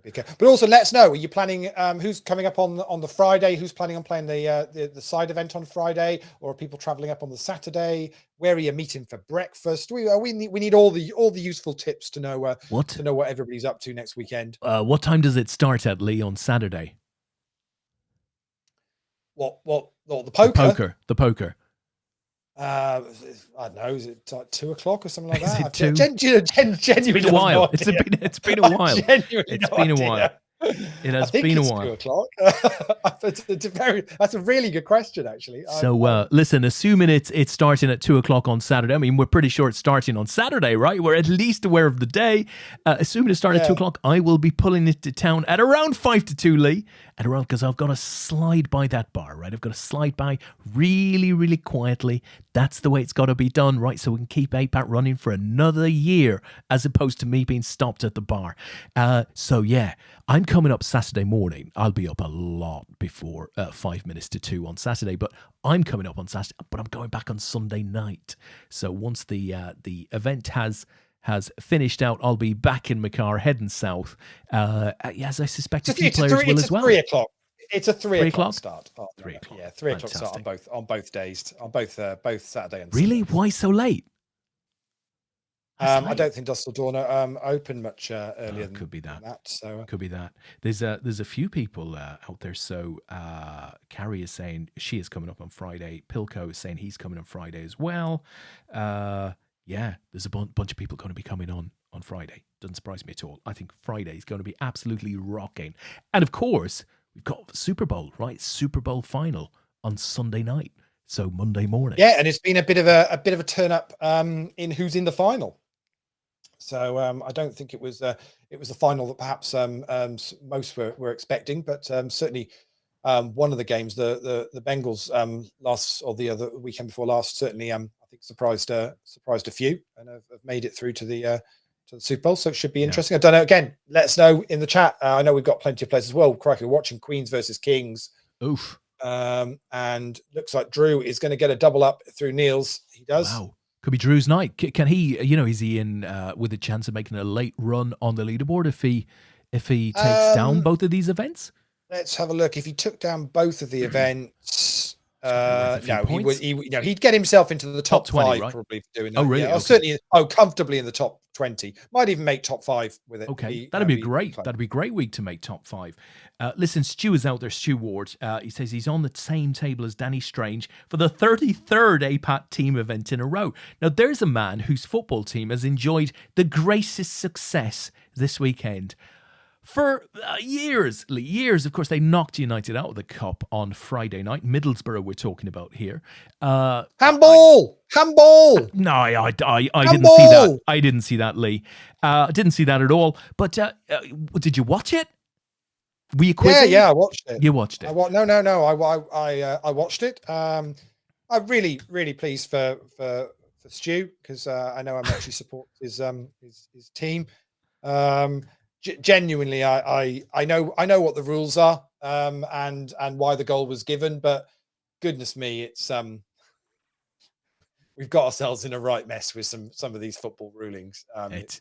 be okay. But also, let us know. Are you planning? Who's coming up on the Friday? Who's planning on playing the side event on Friday? Or are people traveling up on the Saturday? Where are you meeting for breakfast? We need all the useful tips to know what everybody's up to next weekend. What time does it start at, Lee, on Saturday? What the poker? The poker. I don't know. Is it like 2 o'clock or something like that? Is it 2? Genuinely, it's been a while. It's been a while. It's been a while. It has been a while. 2 o'clock. That's a really good question, actually. So, listen, assuming it's starting at 2 o'clock on Saturday. I mean, we're pretty sure it's starting on Saturday, right? We're at least aware of the day. Assuming it's starting at 2 o'clock, I will be pulling it to town at around 5 to 2, Lee. At around, because I've got to slide by that bar, right? I've got to slide by really, really quietly. That's the way it's got to be done, right? So we can keep APAT running for another year, as opposed to me being stopped at the bar. So yeah, I'm coming up Saturday morning. I'll be up a lot before 5 minutes to 2 on Saturday, but I'm coming up on Saturday, but I'm going back on Sunday night. So once the event has finished out, I'll be back in my car heading south. As I suspect a few players will as well. 3 o'clock. It's a 3 o'clock start. 3 o'clock. Yeah, 3 o'clock start on both days, on both Saturday and Sunday. Really? Why so late? I don't think Dusseldorf open much earlier than that. So could be that. There's a few people out there. So Carrie is saying she is coming up on Friday. Pilco is saying he's coming on Friday as well. Yeah, there's a bunch of people going to be coming on Friday. Doesn't surprise me at all. I think Friday is going to be absolutely rocking. And of course, we've got Super Bowl, right? Super Bowl final on Sunday night. So Monday morning. Yeah, and it's been a bit of a turn up in who's in the final. So I don't think it was the final that perhaps most were expecting, but certainly one of the games, the Bengals the other weekend before last, certainly I think surprised a few and have made it through to the Super Bowl. So it should be interesting. I don't know. Again, let us know in the chat. I know we've got plenty of players as well. Crikey, we're watching Queens versus Kings. Oof. And looks like Drew is going to get a double up through Niels. He does. Wow. Could be Drew's night. Can he, is he in with a chance of making a late run on the leaderboard if he takes down both of these events? Let's have a look. If he took down both of the events, he'd get himself into the top 20, 5 right? Probably for doing that. Oh, really? Yeah, certainly. Comfortably in the top 20. Might even make top 5 with it. Okay, that'd be great. That'd be a great week to make top 5. Listen, Stu is out there. Stu Ward. He says he's on the same table as Danny Strange for the 33rd APAT team event in a row. Now, there's a man whose football team has enjoyed the greatest success this weekend. For years, of course, they knocked United out of the cup on Friday night. Middlesbrough we're talking about here. Handball! No, I didn't see that. I didn't see that, Lee. I didn't see that at all. But did you watch it? Were you quizzing? Yeah, I watched it. You watched it? No. I watched it. I'm really, really pleased for Stu because I know how much he supports his team. Genuinely, I know what the rules are and why the goal was given, but goodness me, it's we've got ourselves in a right mess with some of these football rulings. That's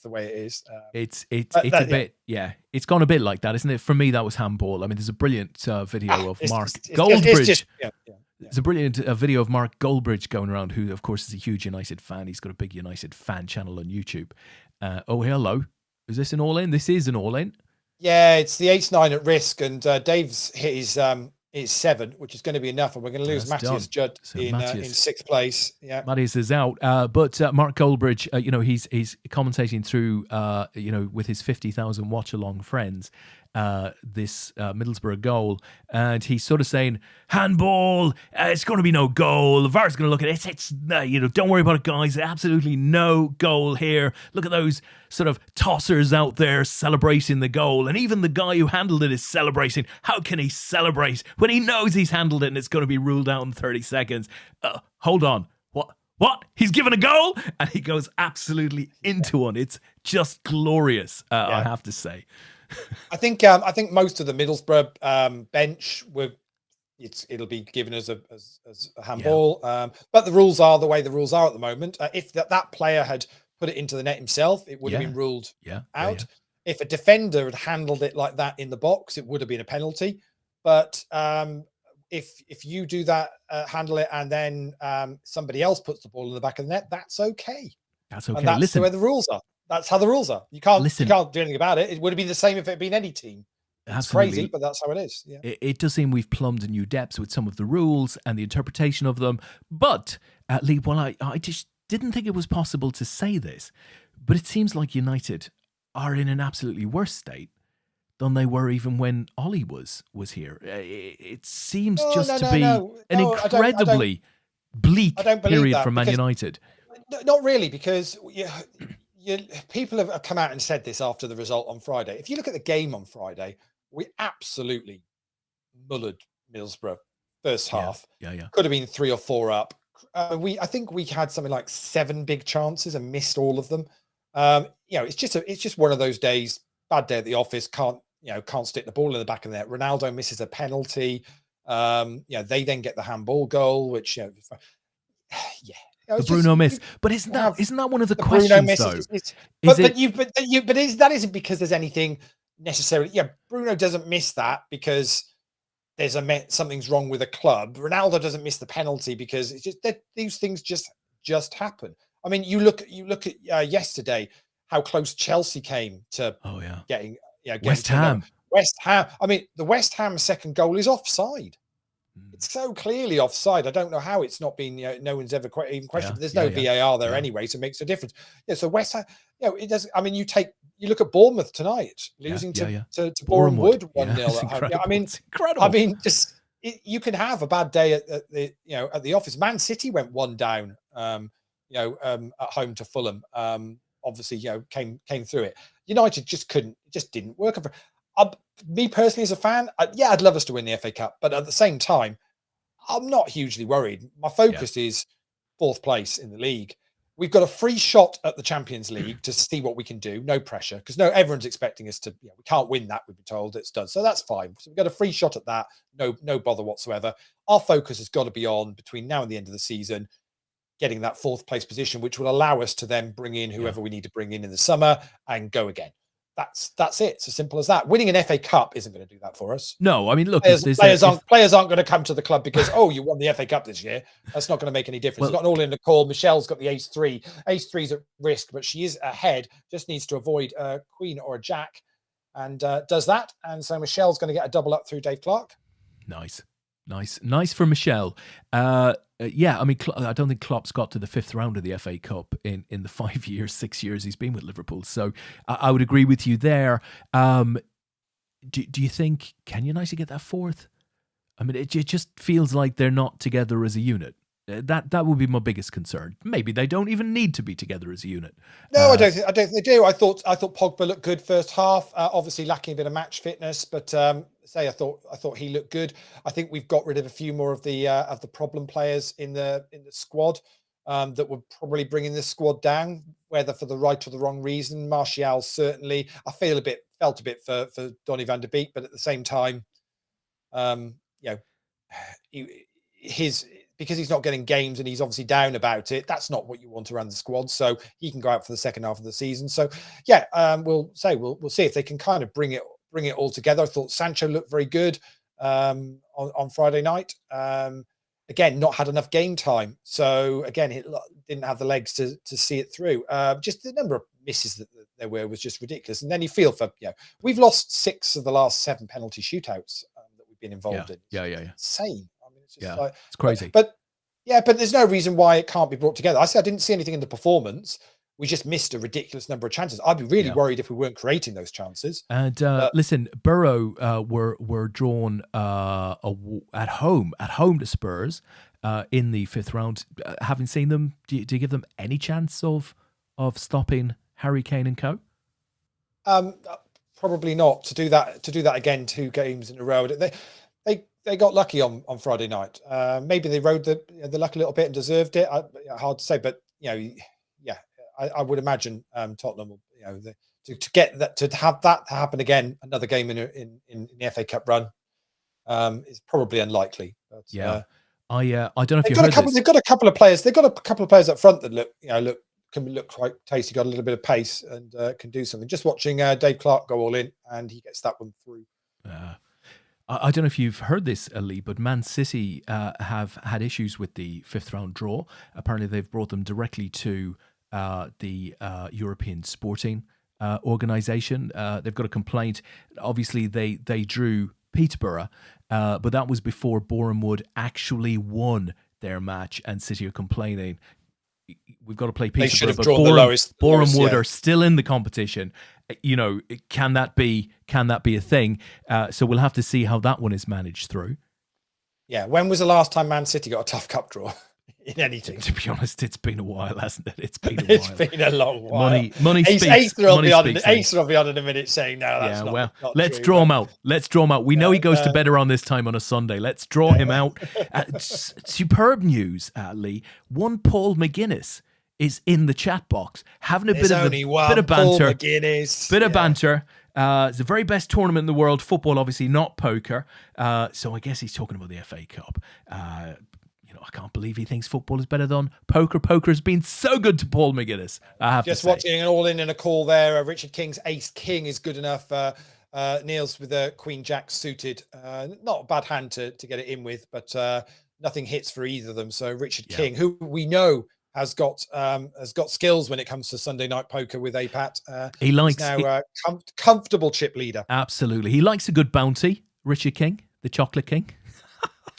the way it is. It's a bit, yeah. It's gone a bit like that, isn't it? For me, that was handball. I mean, there's a brilliant video of Mark Goldbridge. There's a brilliant video of Mark Goldbridge going around, who, of course, is a huge United fan. He's got a big United fan channel on YouTube. Oh, hello. Is this an all-in? This is an all-in. Yeah, it's the 8-9 at risk, and Dave's hit his is 7, which is going to be enough, and we're going to lose Matthias Judd in 6th place. Yeah, Matthias is out, but Mark Goldbridge, he's commentating through, with his 50,000 watch along friends, this Middlesbrough goal, and he's sort of saying, handball, it's going to be no goal. The VAR's going to look at it. It's don't worry about it, guys. Absolutely no goal here. Look at those sort of tossers out there celebrating the goal, and even the guy who handled it is celebrating. How can he celebrate when he knows he's handled it and it's going to be ruled out in 30 seconds? Hold on. What? He's given a goal? And he goes absolutely into one. It's just glorious, I have to say. I think most of the Middlesbrough bench it'll be given as a handball. But the rules are the way the rules are at the moment. If that player had put it into the net himself, it would have been ruled out. If a defender had handled it like that in the box, it would have been a penalty. But if you do that, handle it, and then somebody else puts the ball in the back of the net, that's okay. That's okay. And that's the way the rules are. That's how the rules are. You can't do anything about it. It would have been the same if it had been any team. It's crazy, but that's how it is. Yeah. It does seem we've plumbed new depths with some of the rules and the interpretation of them. But, Leigh, well, I just didn't think it was possible to say this, but it seems like United are in an absolutely worse state than they were even when Ollie was here. It seems to be an incredibly bleak period for Man United. Not really, because people have come out and said this after the result on Friday. If you look at the game on Friday, we absolutely mullered Middlesbrough first half. Could have been 3 or 4 up. I think we had something like 7 big chances and missed all of them. It's just one of those days. Bad day at the office. Can't stick the ball in the back of the net. Ronaldo misses a penalty. They then get the handball goal, which the Bruno miss, but isn't that one of the questions though? That isn't because there's anything necessarily. Yeah, Bruno doesn't miss that because there's something's wrong with a club. Ronaldo doesn't miss the penalty because it's just that these things just happen. I mean, you look at yesterday how close Chelsea came to getting West Ham. I mean, the West Ham second goal is offside. It's so clearly offside. I don't know how it's not been. No one's ever even questioned. But there's no VAR there anyway, so it makes a difference. Yeah. So West Ham, it does. I mean, you look at Bournemouth tonight, losing to Boreham Wood 1-0 at home. I mean, it's incredible. I mean, you can have a bad day at the office. Man City went 1 down, at home to Fulham. Obviously, came through it. United just didn't work. Me personally, as a fan, I'd love us to win the FA Cup, but at the same time, I'm not hugely worried. My focus is 4th place in the league. We've got a free shot at the Champions League to see what we can do. No pressure, because everyone's expecting us to. We can't win that. We've been told it's done, so that's fine. So we've got a free shot at that. No bother whatsoever. Our focus has got to be on between now and the end of the season, getting that 4th place position, which will allow us to then bring in whoever we need to bring in the summer and go again. That's it. It's as simple as that. Winning an FA Cup isn't going to do that for us. No, I mean, look, players aren't going to come to the club because you won the FA Cup this year. That's not going to make any difference. It's got an all in the call. Michelle's got the ace 3. Ace 3's at risk, but she is ahead. Just needs to avoid a queen or a jack, and does that. And so Michelle's going to get a double up through Dave Clark. Nice for Michelle. I mean, I don't think Klopp's got to the 5th round of the FA Cup in the 6 years he's been with Liverpool. So I would agree with you there. Do you think, can United get that 4th? I mean, it just feels like they're not together as a unit. That would be my biggest concern. Maybe they don't even need to be together as a unit. No, I don't think they do. I thought Pogba looked good first half. Obviously lacking a bit of match fitness, but I thought he looked good. I think we've got rid of a few more of the problem players in the squad that would probably bringing the squad down, whether for the right or the wrong reason. Martial certainly. I felt a bit for Donny van de Beek, but at the same time, because he's not getting games and he's obviously down about it, that's not what you want around the squad. So he can go out for the second half of the season. So we'll see if they can kind of bring it all together. I thought Sancho looked very good on Friday night. Again, not had enough game time. So again, it didn't have the legs to see it through. Just the number of misses that there was just ridiculous. And then you feel we've lost 6 of the last 7 penalty shootouts that we've been involved in. Insane. I mean, it's just like it's crazy. But there's no reason why it can't be brought together. I didn't see anything in the performance. We just missed a ridiculous number of chances. I'd be really worried if we weren't creating those chances. And listen, Borough were drawn at home to Spurs in the 5th round. Having seen them, do you give them any chance of stopping Harry Kane and co? Probably not. To do that again 2 games in a row. They got lucky on Friday night. Maybe they rode the luck a little bit and deserved it. Hard to say, but I would imagine Tottenham, to have that happen again, another game in the FA Cup run, is probably unlikely. But, I don't know if you heard this. They've got a couple of players. They've got a couple of players up front that can look quite tasty. Got a little bit of pace and can do something. Just watching Dave Clark go all in, and he gets that one through. I don't know if you've heard this, Leigh, but Man City have had issues with the 5th round draw. Apparently, they've brought them directly to the European Sporting Organisation. They've got a complaint. Obviously, they drew Peterborough, but that was before Boreham Wood actually won their match, and City are complaining. We've got to play Peterborough. They should have drawn the lowest. Boreham Wood are still in the competition. Can that be a thing? So we'll have to see how that one is managed through. Yeah. When was the last time Man City got a tough cup draw in anything? To be honest, it's been a while, hasn't it? It's been a while. It's been a long while. Money speaks. Acer will be on in a minute saying, no, that's not let's true, draw him out. Let's draw him out. We know he goes to bed around this time on a Sunday. Let's draw him out. Superb news, Leigh. One Paul McGuinness is in the chat box having a bit of banter. Bit of banter. It's the very best tournament in the world. Football, obviously, not poker. So I guess he's talking about the FA Cup. I can't believe he thinks football is better than poker. Poker has been so good to Paul McGuinness. I have just to say. Watching an all in a call there. Richard King's Ace King is good enough. Neil's with a Queen Jack suited. Not a bad hand to get it in with, but nothing hits for either of them. So Richard King, who we know has got skills when it comes to Sunday night poker with APAT. He likes comfortable chip leader. Absolutely, he likes a good bounty. Richard King, the Chocolate King.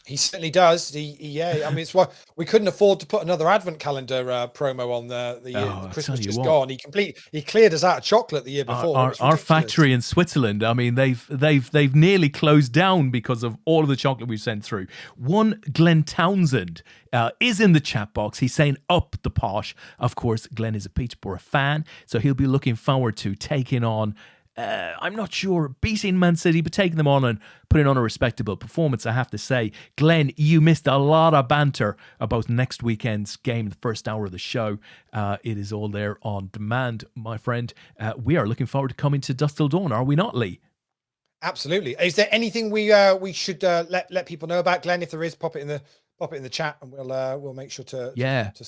He certainly does. I mean, it's why we couldn't afford to put another advent calendar promo on the Christmas just gone. He cleared us out of chocolate the year before. Our factory in Switzerland. I mean, they've nearly closed down because of all of the chocolate we've sent through. One Glenn Townsend is in the chat box. He's saying up the posh. Of course, Glenn is a Peterborough fan, so he'll be looking forward to taking on. I'm not sure, beating Man City, but taking them on and putting on a respectable performance, I have to say. Glenn, you missed a lot of banter about next weekend's game, the first hour of the show. It is all there on demand, my friend. We are looking forward to coming to Dusk Till Dawn, are we not, Leigh? Absolutely. Is there anything we should let people know about, Glenn? If there is, pop it in the chat, and we'll make sure to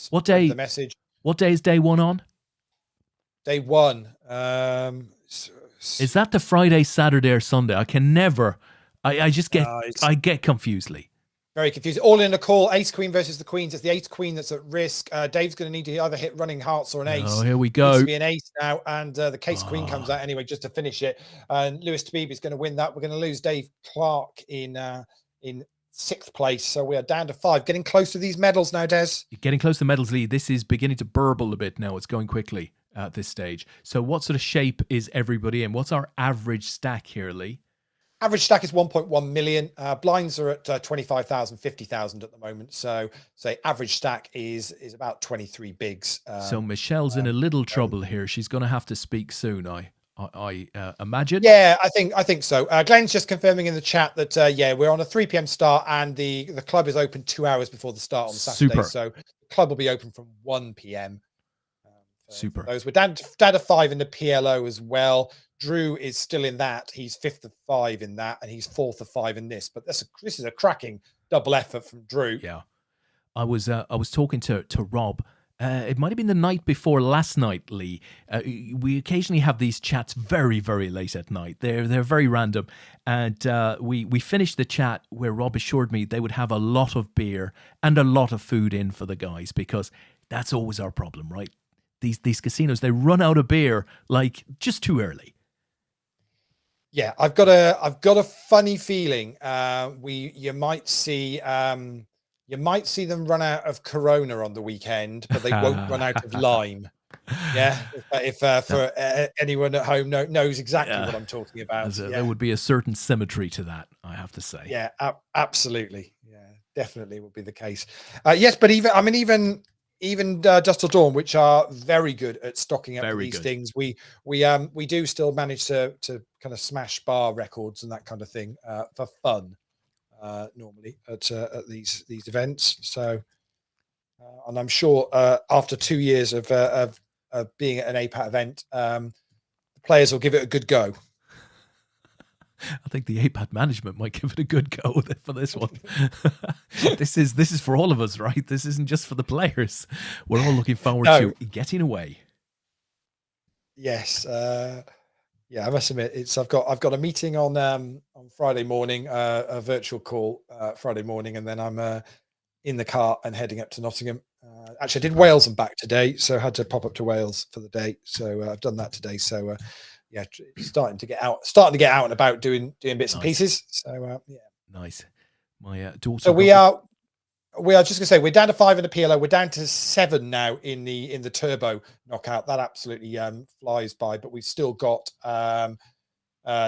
what day the message. What day is day one on? Day one. Is that the Friday, Saturday, or Sunday? I can never. I just get. I get confused, Leigh. Very confused. All in a call. Ace Queen versus the Queens. It's the Ace Queen that's at risk. Dave's going to need to either hit running hearts or an ace. Oh, here we go. Needs to be an ace now, and the Case Queen comes out anyway just to finish it. And Lewis Tabib is going to win that. We're going to lose Dave Clark in 6th place, so we are down to 5. Getting close to these medals now, Des. You're getting close to medals, Leigh. This is beginning to burble a bit now. It's going quickly at this stage. So what sort of shape is everybody in? What's our average stack here, Leigh? Average stack is 1.1 million. Blinds are at 25,000, 50,000 at the moment. So say average stack is about 23 bigs. So Michelle's in a little trouble here. She's going to have to speak soon, I imagine. Yeah, I think so. Glenn's just confirming in the chat that we're on a 3 p.m. start, and the club is open 2 hours before the start on Saturday. Super. So the club will be open from 1 p.m. Super. Those we're down to 5 in the PLO as well. Drew is still in that. He's 5th of 5 in that, and he's 4th of 5 in this. But this is a cracking double effort from Drew. Yeah, I was talking to Rob. It might have been the night before last night, Leigh. We occasionally have these chats very, very late at night. They're very random, and we finished the chat where Rob assured me they would have a lot of beer and a lot of food in for the guys, because that's always our problem, right? These casinos, they run out of beer like just too early. Yeah, I've got a funny feeling you might see them run out of Corona on the weekend, but they won't run out of lime. Yeah, if for anyone at home knows exactly what I'm talking about. There would be a certain symmetry to that, I have to say. Yeah, absolutely. Yeah, definitely would be the case. Yes, but even Dust Till Dawn, which are very good at stocking up these things, we do still manage to kind of smash bar records and that kind of thing for fun normally at these events. So, and I'm sure after 2 years of being at an APAT event, the players will give it a good go. I think the APAT management might give it a good go for this one. This is for all of us, right? This isn't just for the players. We're all looking forward to getting away. Yes, yeah. I must admit, I've got a meeting on Friday morning, a virtual call Friday morning, and then I'm in the car and heading up to Nottingham. Actually, I did Wales and back today, so I had to pop up to Wales for the day. So I've done that today. So. Yeah, starting to get out and about doing bits and pieces. So yeah, nice. My daughter. So we are just gonna say we're down to 5 in the PLO. We're down to 7 now in the turbo knockout. That absolutely flies by. But we've still got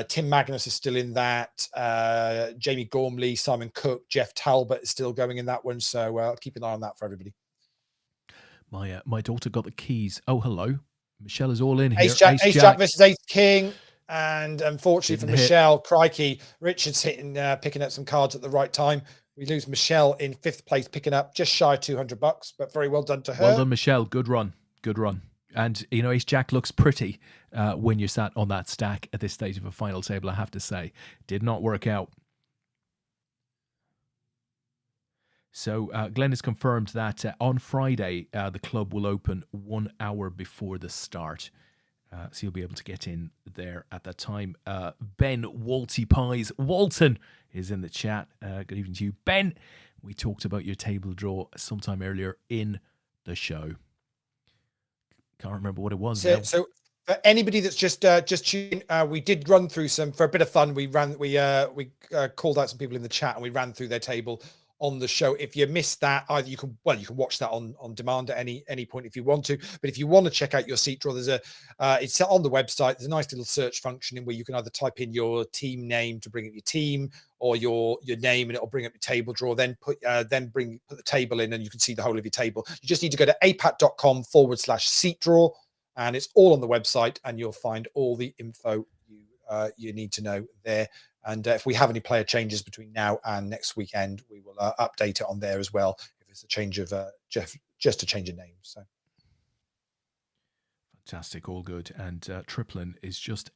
Tim Magnus is still in that. Jamie Gormley, Simon Cook, Jeff Talbot is still going in that one. So I'll keep an eye on that for everybody. My daughter got the keys. Oh, hello. Michelle is all in here. Ace Jack versus Ace King, and unfortunately for Michelle, crikey, Richard's picking up some cards at the right time. We lose Michelle in 5th place, picking up just shy of $200, but very well done to her. Well done, Michelle. Good run. And Ace Jack looks pretty when you're sat on that stack at this stage of a final table. I have to say, did not work out. So Glenn has confirmed that on Friday, the club will open 1 hour before the start. So you'll be able to get in there at that time. Ben Walty Pies Walton is in the chat. Good evening to you, Ben. We talked about your table draw sometime earlier in the show. Can't remember what it was. So for anybody that's just tuned in, we did run through some for a bit of fun. We called out some people in the chat and we ran through their table on the show. If you missed that, either you can watch that on demand at any point if you want to. But if you want to check out your seat draw, there's it's on the website. There's a nice little search function in where you can either type in your team name to bring up your team, or your name, and it'll bring up your table draw. Then put the table in, and you can see the whole of your table. You just need to go to apat.com/seat draw, and it's all on the website, and you'll find all the info you need to know there. And if we have any player changes between now and next weekend, we will update it on there as well. If it's a change of just a change of name. So fantastic, all good. And Triplin is just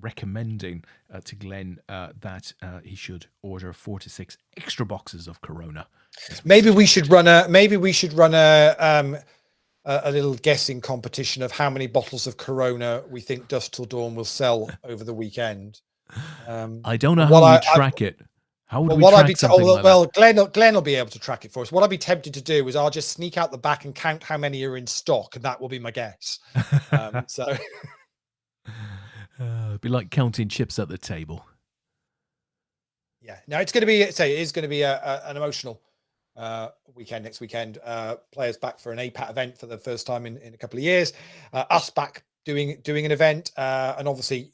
recommending to Glenn that he should order 4 to 6 extra boxes of Corona. Maybe we should run a little guessing competition of how many bottles of Corona we think Dust Till Dawn will sell over the weekend. I don't know how we track it. How would we track something like that? Glenn will be able to track it for us. What I'd be tempted to do is I'll just sneak out the back and count how many are in stock, and that will be my guess. So it'd be like counting chips at the table. Yeah, no, it is going to be an emotional weekend next weekend. Players back for an APAT event for the first time in a couple of years. Us back doing an event, and obviously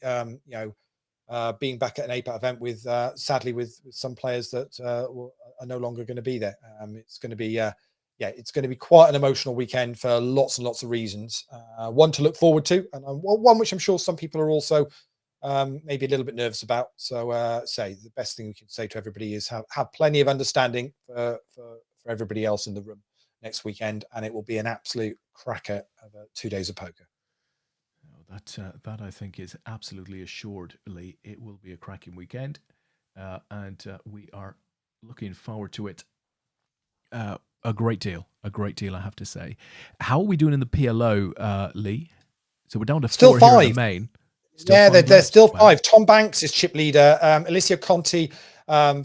being back at an APAT event with sadly with some players that are no longer going to be there. It's going to be it's going to be quite an emotional weekend for lots and lots of reasons. One to look forward to, and one which I'm sure some people are also maybe a little bit nervous about. So the best thing we can say to everybody is have plenty of understanding for everybody else in the room next weekend, and it will be an absolute cracker of 2 days of poker. That I think is absolutely assured, Lee. It will be a cracking weekend, and we are looking forward to it a great deal, I have to say. How are we doing in the PLO, Lee? So we're down to still 4 here in the main. There's still 5. Tom Banks is chip leader. Alicia Conti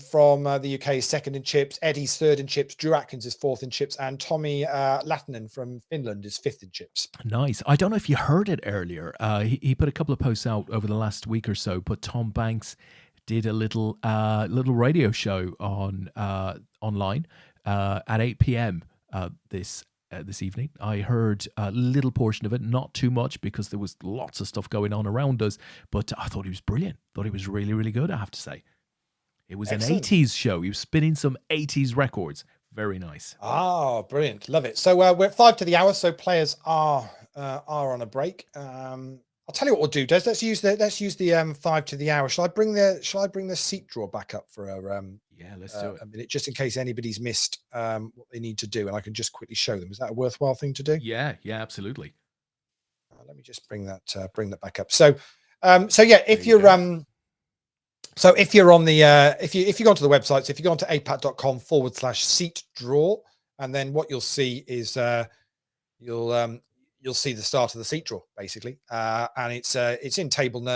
from the UK is second in chips. Eddie's third in chips. Drew Atkins is fourth in chips. And Tommy Latinen from Finland is fifth in chips. Nice. I don't know if you heard it earlier. He put a couple of posts out over the last week or so, but Tom Banks did a little radio show on online at 8 p.m. This evening. I heard a little portion of it, not too much because there was lots of stuff going on around us, but I thought he was brilliant. Thought he was really, really good, I have to say. It was Excellent. an 80s show. He was spinning some 80s records. Very nice. Ah, brilliant. Love it. So we're at 5 to the hour, so players are on a break. I'll tell you what we'll do, Des. Let's use the 5 to the hour. Shall I bring the seat draw back up for yeah, let's do it. a minute, just in case anybody's missed what they need to do, and I can just quickly show them. Is that a worthwhile thing to do? Yeah, absolutely. Let me just bring that back up. So yeah, if you're on the if you go onto the website, so if you go onto apat.com/seat draw, and then what you'll see is you'll see the start of the seat draw, basically, and it's in table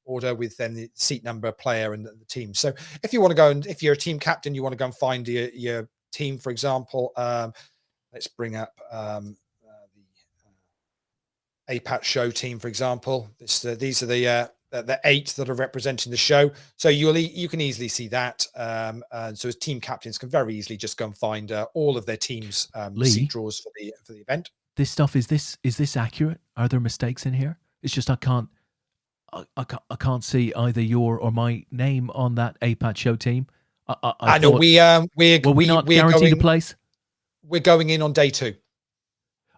order with then the seat number, player, and the team. So if you want to go, and if you're a team captain, you want to go and find your team, for example. Let's bring up the APAT show team, for example. These are the 8 that are representing the show. So you can easily see that. And so as team captains can very easily just go and find all of their teams' seat draws for the event. This stuff, is this accurate? Are there mistakes in here? It's just I can't can't see either your or my name on that APAT show team. I know we're not guaranteed a place. We're going in on day 2.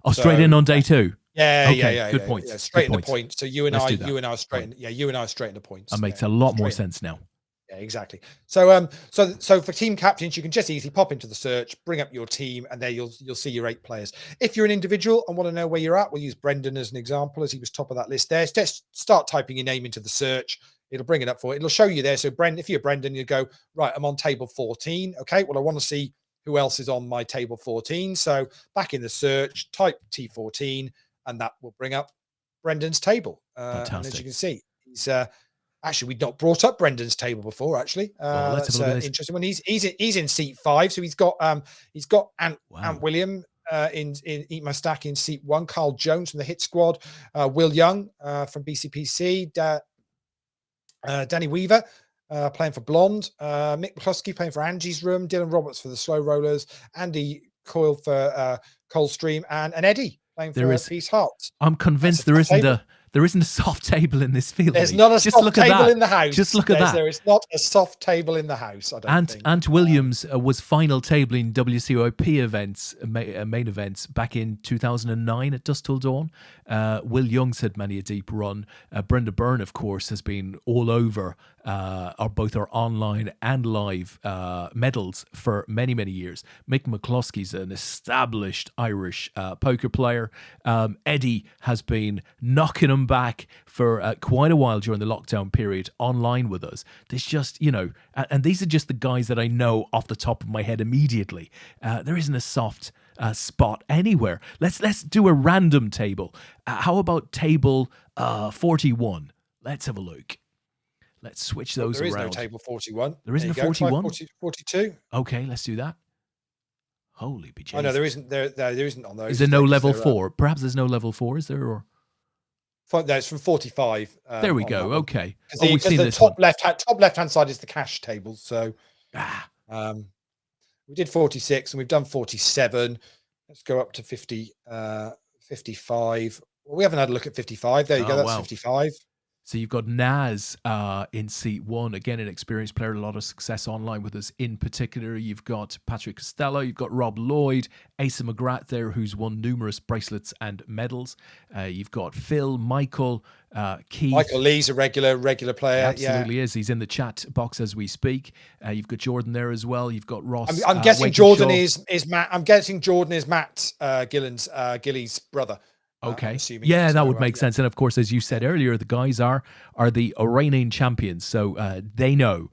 Oh, straight in on day 2. Yeah, okay, yeah. Good point. Yeah, straight good into points. So you and I are straight. You and I are straight into points. That makes a lot more sense now. Yeah, exactly. So so for team captains, you can just easily pop into the search, bring up your team, and there you'll see your 8 players. If you're an individual and want to know where you're at, we'll use Brendan as an example, as he was top of that list there. Just start typing your name into the search. It'll bring it up for you. It'll show you there. So Brendan, if you're Brendan, you go, right, I'm on table 14. Okay, well, I want to see who else is on my table 14. So back in the search, type T14, and that will bring up Brendan's table. And as you can see, he's actually, we'd not brought up Brendan's table before. Actually, that's an interesting one. He's in seat 5, so he's got Ant William in Eat My Stack in seat 1. Carl Jones from the Hit Squad, Will Young from BCPC, Danny Weaver playing for Blonde, Mick McCluskey playing for Angie's Room, Dylan Roberts for the Slow Rollers, Andy Coyle for Coldstream, and Eddie playing for Peace Hearts. I'm convinced there isn't a soft table in this field. There's not a soft table in the house. Just look at that. There is not a soft table in the house. I don't think. Ant Williams was final tabling WCOP events, main events, back in 2009 at Dusk Till Dawn. Will Young's had many a deep run. Brenda Byrne, of course, has been all over both our online and live medals for many, many years. Mick McCluskey's an established Irish poker player. Eddie has been knocking him back for quite a while during the lockdown period online with us. There's just, and these are just the guys that I know off the top of my head immediately. There isn't a soft spot anywhere. Let's do a random table. How about table 41? Let's have a look. Let's switch those around. There is no table 41. There isn't a 41? 42. Okay, let's do that. Holy bejesus. Oh, no, there isn't. There isn't on those. Is there no level 4? Perhaps there's no level 4, is there? Or no, it's from 45. There we go. Okay. Because the top left-hand side is the cash table. So we did 46 and we've done 47. Let's go up to 55. Well, we haven't had a look at 55. There you go. That's 55. So you've got Naz in seat 1, again, an experienced player, a lot of success online with us in particular. You've got Patrick Costello, you've got Rob Lloyd, Asa McGrath there, who's won numerous bracelets and medals. You've got Phil, Michael, Keith. Michael Lee's a regular player. He absolutely is. He's in the chat box as we speak. You've got Jordan there as well. You've got Ross. I'm guessing Jordan is Matt. I'm guessing Jordan is Matt Gillies' brother. Okay. Yeah, that would make sense. And of course, as you said earlier, the guys are the reigning champions. So they know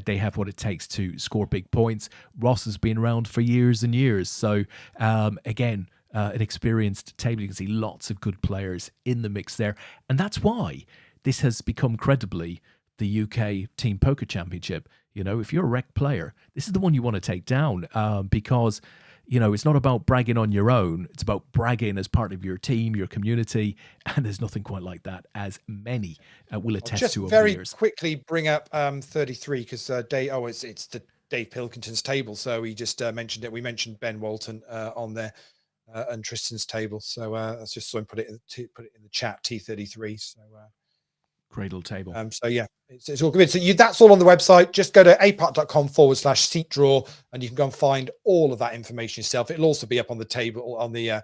they have what it takes to score big points. Ross has been around for years and years. So again, an experienced table. You can see lots of good players in the mix there. And that's why this has become credibly the UK Team Poker Championship. You know, if you're a rec player, this is the one you want to take down, because, you know, it's not about bragging on your own. It's about bragging as part of your team, your community, and there's nothing quite like that, as many will attest to over the years. Just very quickly bring up 33, because it's the Dave Pilkington's table. So he just mentioned it. We mentioned Ben Walton on there, and Tristan's table. So I just saw him put it in the chat. T33. So Cradle table. So yeah, it's all good. So that's all on the website. Just go to apat.com/seat draw, and you can go and find all of that information yourself. It'll also be up on the table on the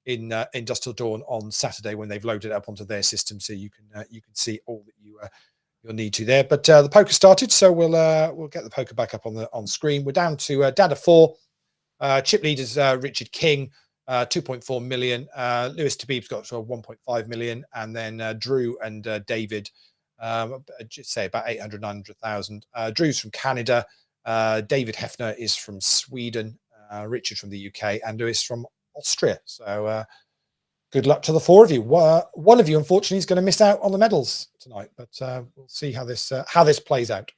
in Industrial Dawn on Saturday when they've loaded it up onto their system, so you can see all that you'll need to there. But the poker started, so we'll get the poker back up on screen. We're down to down to 4. Chip leaders Richard King, 2.4 million. Lewis Tabib's got 1.5 million, and then Drew and David, just say about 800,000. Drew's from Canada. David Hefner is from Sweden. Richard from the UK, and Lewis from Austria. So good luck to the 4 of you. One of you, unfortunately, is going to miss out on the medals tonight, but we'll see how this plays out.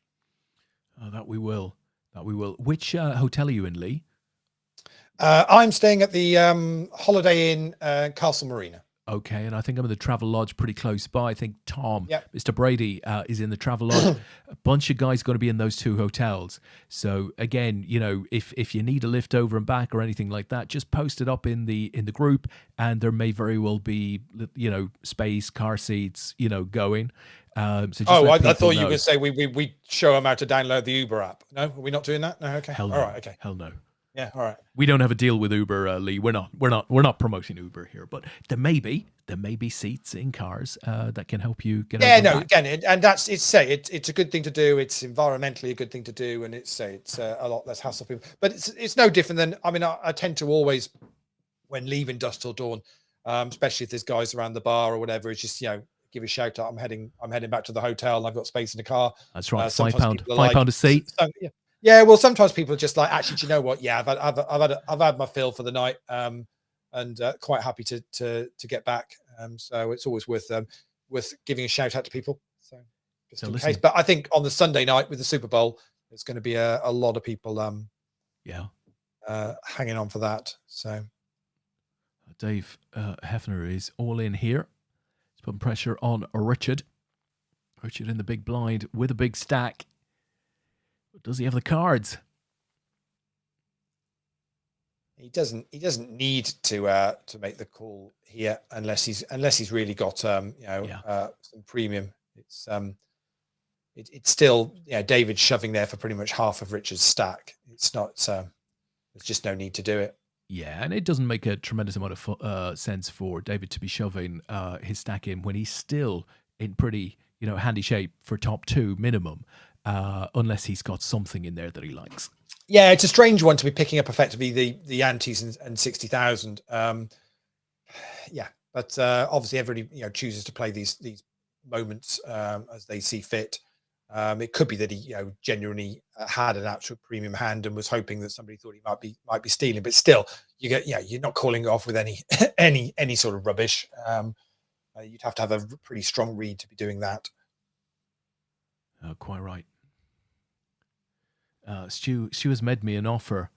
That we will. Which hotel are you in, Lee? I'm staying at the Holiday Inn Castle Marina. Okay, and I think I'm in the Travel Lodge pretty close by. I think Tom, Mr. Brady, is in the Travel Lodge. A bunch of guys going to be in those 2 hotels. So again, you know, if you need a lift over and back or anything like that, just post it up in the group, and there may very well be, you know, space, car seats, you know, going. So just I thought you were going to say we show them how to download the Uber app. No, are we not doing that? No, okay. Hell no. All right, okay. Hell no. Yeah, all right. We don't have a deal with Uber, Lee. We're not promoting Uber here, but there may be seats in cars that can help you get. Yeah, no, again, and it's a good thing to do. It's environmentally a good thing to do, and it's a lot less hassle for people. But it's no different than, I mean, I tend to always, when leaving Industrial Dawn, especially if there's guys around the bar or whatever, it's just, you know, give a shout out. I'm heading back to the hotel, and I've got space in the car. That's right. £5 a seat. Yeah, well, sometimes people are just like, actually, do you know what? Yeah, I've had my fill for the night, and quite happy to get back. So it's always worth giving a shout out to people. So just in case. But I think on the Sunday night with the Super Bowl, there's going to be a lot of people hanging on for that. So Dave Hefner is all in here. He's putting pressure on Richard. Richard in the big blind with a big stack. Does he have the cards? He doesn't need to make the call here unless he's really got some premium. It's still, David shoving there for pretty much half of Richard's stack. It's not there's just no need to do it. Yeah, and it doesn't make a tremendous amount of sense for David to be shoving his stack in when he's still in pretty handy shape for top 2 minimum. Unless he's got something in there that he likes. Yeah, it's a strange one to be picking up effectively the antes and 60,000. But obviously everybody chooses to play these moments as they see fit. It could be that he genuinely had an absolute premium hand and was hoping that somebody thought he might be stealing. But still, you're not calling it off with any sort of rubbish. You'd have to have a pretty strong read to be doing that. Quite right. Stu has made me an offer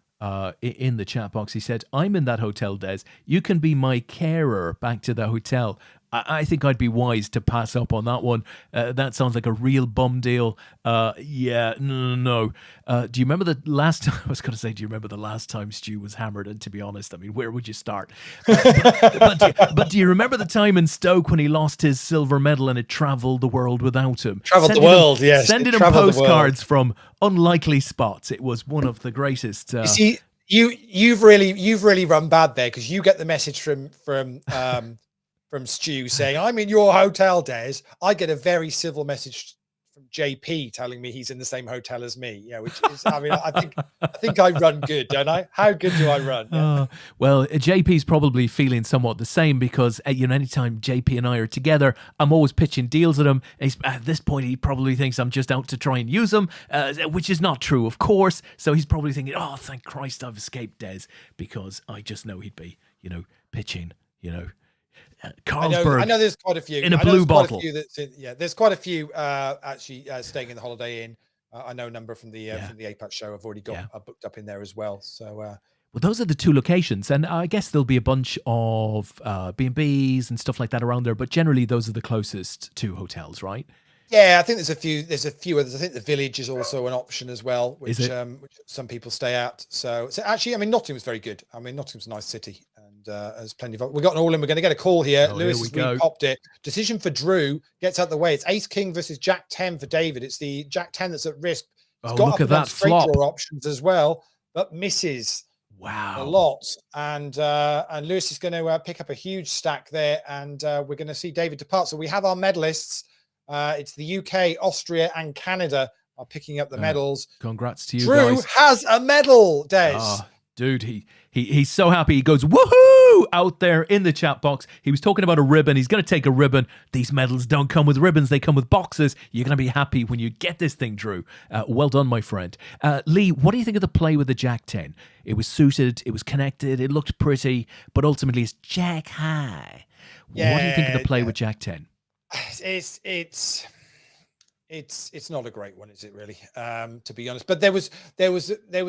in the chat box. He said, I'm in that hotel, Des. You can be my carer back to the hotel. I think I'd be wise to pass up on that one. That sounds like a real bum deal. No. Do you remember the last time? I was going to say, do you remember the last time Stu was hammered? And to be honest, I mean, where would you start? But do you remember the time in Stoke when he lost his silver medal and it travelled the world without him? Travelled the world, yes. Sending him postcards from unlikely spots. It was one of the greatest. You see, you've really run bad there, because you get the message from Stu saying, I'm in your hotel, Des. I get a very civil message from JP telling me he's in the same hotel as me. Yeah, which is, I mean, I think I run good, don't I? How good do I run? Yeah. Well, JP's probably feeling somewhat the same, because anytime JP and I are together, I'm always pitching deals at him. At this point, he probably thinks I'm just out to try and use him, which is not true, of course. So he's probably thinking, oh, thank Christ I've escaped Des, because I just know he'd be, pitching, Carlsberg. I know there's quite a few in a blue bottle. There's quite a few actually staying in the Holiday Inn. I know a number from the APAT show. I've already got Yeah. booked up in there as well. So well, those are the two locations, and I guess there'll be a bunch of B&Bs and stuff like that around there. But generally, those are the closest two hotels, right? yeah, I think there's a few others. I think the Village is also an option as well, which some people stay at. So actually, I mean, Nottingham's very good. I mean, Nottingham's a nice city, and there's plenty of. We've got an all in. We're going to get a call here. Oh, Lewis here we has go. popped it. Decision for Drew gets out the way. It's Ace King versus Jack 10 for David. It's the Jack 10 that's at risk. He's got look at that flop. draw options as well, but misses. Wow, a lot, and Lewis is going to pick up a huge stack there, and we're going to see David depart. So we have our medalists. It's the UK, Austria, and Canada are picking up the medals. Congrats to you, Drew guys. has a medal, Des. Dude, he's so happy. He goes woohoo out there in the chat box. He was talking about a ribbon. He's going to take a ribbon. These medals don't come with ribbons. They come with boxes. You're going to be happy when you get this thing, Drew. Well done, my friend. Leigh, what do you think of the play with the Jack 10? It was suited. It was connected. It looked pretty, but ultimately it's Jack high. What do you think of the play with Jack 10? It's not a great one, is it really? To be honest, but there was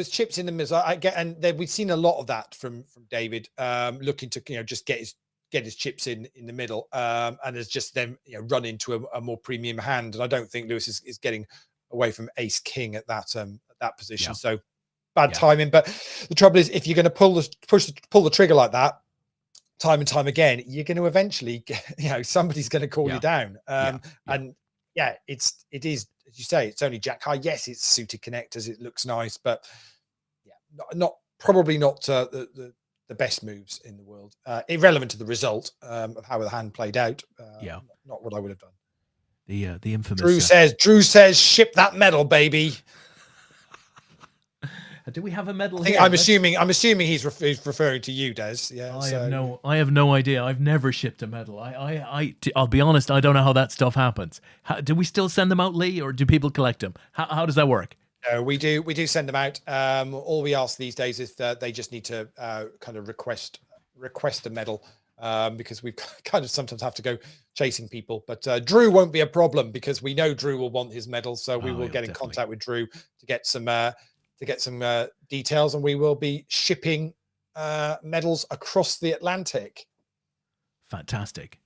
chips in the middle. We've seen a lot of that from David, looking to just get his chips in the middle, and has just then run into a more premium hand. And I don't think Lewis is getting away from Ace King at that position. Yeah. So bad timing. But the trouble is, if you're going to pull the trigger like that, time and time again, you're going to eventually get, somebody's going to call you down. And yeah, it is, as you say, it's only Jack high. Yes, it's suited connectors. It looks nice, but probably not the best moves in the world. Irrelevant to the result of how the hand played out. Not what I would have done. The infamous Drew says, ship that medal, baby. Do we have a medal? I'm assuming he's referring to you, Des. Yeah. I have no idea. I've never shipped a medal. I'll be honest. I don't know how that stuff happens. Do we still send them out, Leigh, or do people collect them? How does that work? No, we do send them out. All we ask these days is that they just need to kind of request a medal, because we kind of sometimes have to go chasing people. But Drew won't be a problem, because we know Drew will want his medal, so we will get in contact with Drew to get some details, and we will be shipping medals across the Atlantic. Fantastic.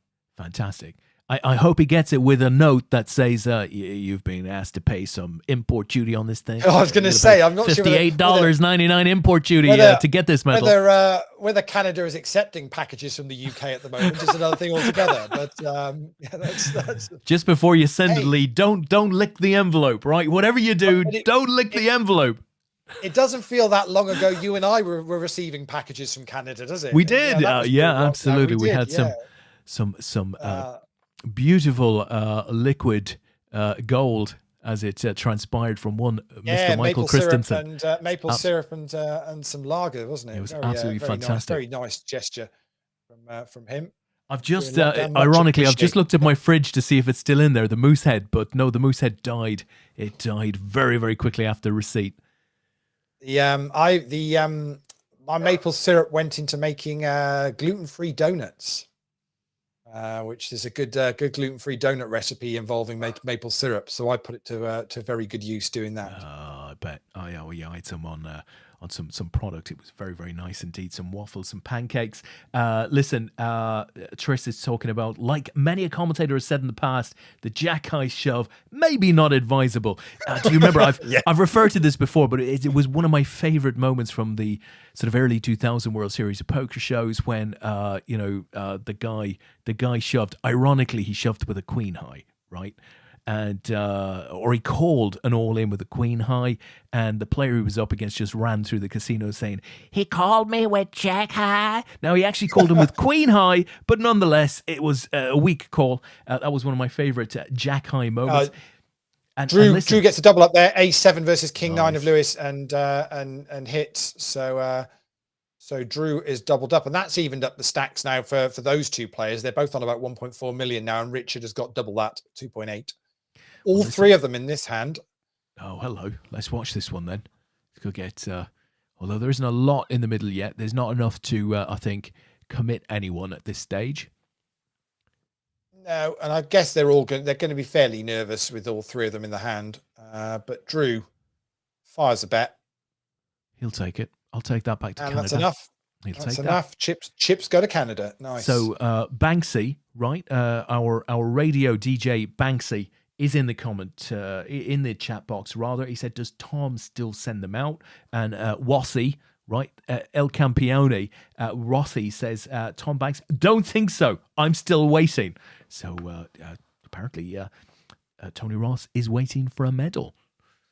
I hope he gets it with a note that says you've been asked to pay some import duty on this thing. I was going to say, I'm not sure. $58.99 import duty to get this medal. Whether Canada is accepting packages from the UK at the moment is another thing altogether. But that's just before you send it, Leigh, don't lick the envelope, right? Whatever you do, don't lick the envelope. It doesn't feel that long ago you and I were receiving packages from Canada, does it? We did. Absolutely. We had some beautiful liquid gold, as it transpired from one Mr. Michael Christensen. Maple syrup and some lager, wasn't it? It was absolutely fantastic. Very nice gesture from him. I've just, ironically, I've just looked at my fridge to see if it's still in there, the moose head, but no, the moose head died. It died very, very quickly after receipt. My maple syrup went into making gluten-free donuts, which is a good gluten-free donut recipe involving maple syrup. So I put it to very good use doing that. I bet. I had some on some product. It was very, very nice indeed. Some waffles, some pancakes. Listen, Tris is talking about, like many a commentator has said in the past, the Jack high shove, maybe not advisable. Do you remember? I've referred to this before, but it was one of my favorite moments from the sort of early 2000 World Series of Poker shows when the guy shoved. Ironically, he shoved with a queen high, right? And or he called an all-in with a queen high, and the player he was up against just ran through the casino saying, he called me with Jack high. Now, he actually called him with queen high, but nonetheless, it was a weak call. That was one of my favorite Jack high moments. Drew gets a double up there, A7 versus King 9 of Lewis, and hits. So Drew is doubled up, and that's evened up the stacks now for those two players. They're both on about 1.4 million now, and Richard has got double that, 2.8. All three of them in this hand. Oh, hello. Let's watch this one then. Let's go get, although there isn't a lot in the middle yet, there's not enough to, I think, commit anyone at this stage. No, and I guess they're going to be fairly nervous with all three of them in the hand. But Drew fires a bet. He'll take it. I'll take that back to Canada. That's enough. That's enough. Chips go to Canada. Nice. So Banksy, right? Our radio DJ Banksy is in the comment in the chat box. Rather, he said, "Does Tom still send them out?" And Wassy, right? El Campione, Rossi says, "Tom Banks, don't think so. I'm still waiting." So apparently, Tony Ross is waiting for a medal.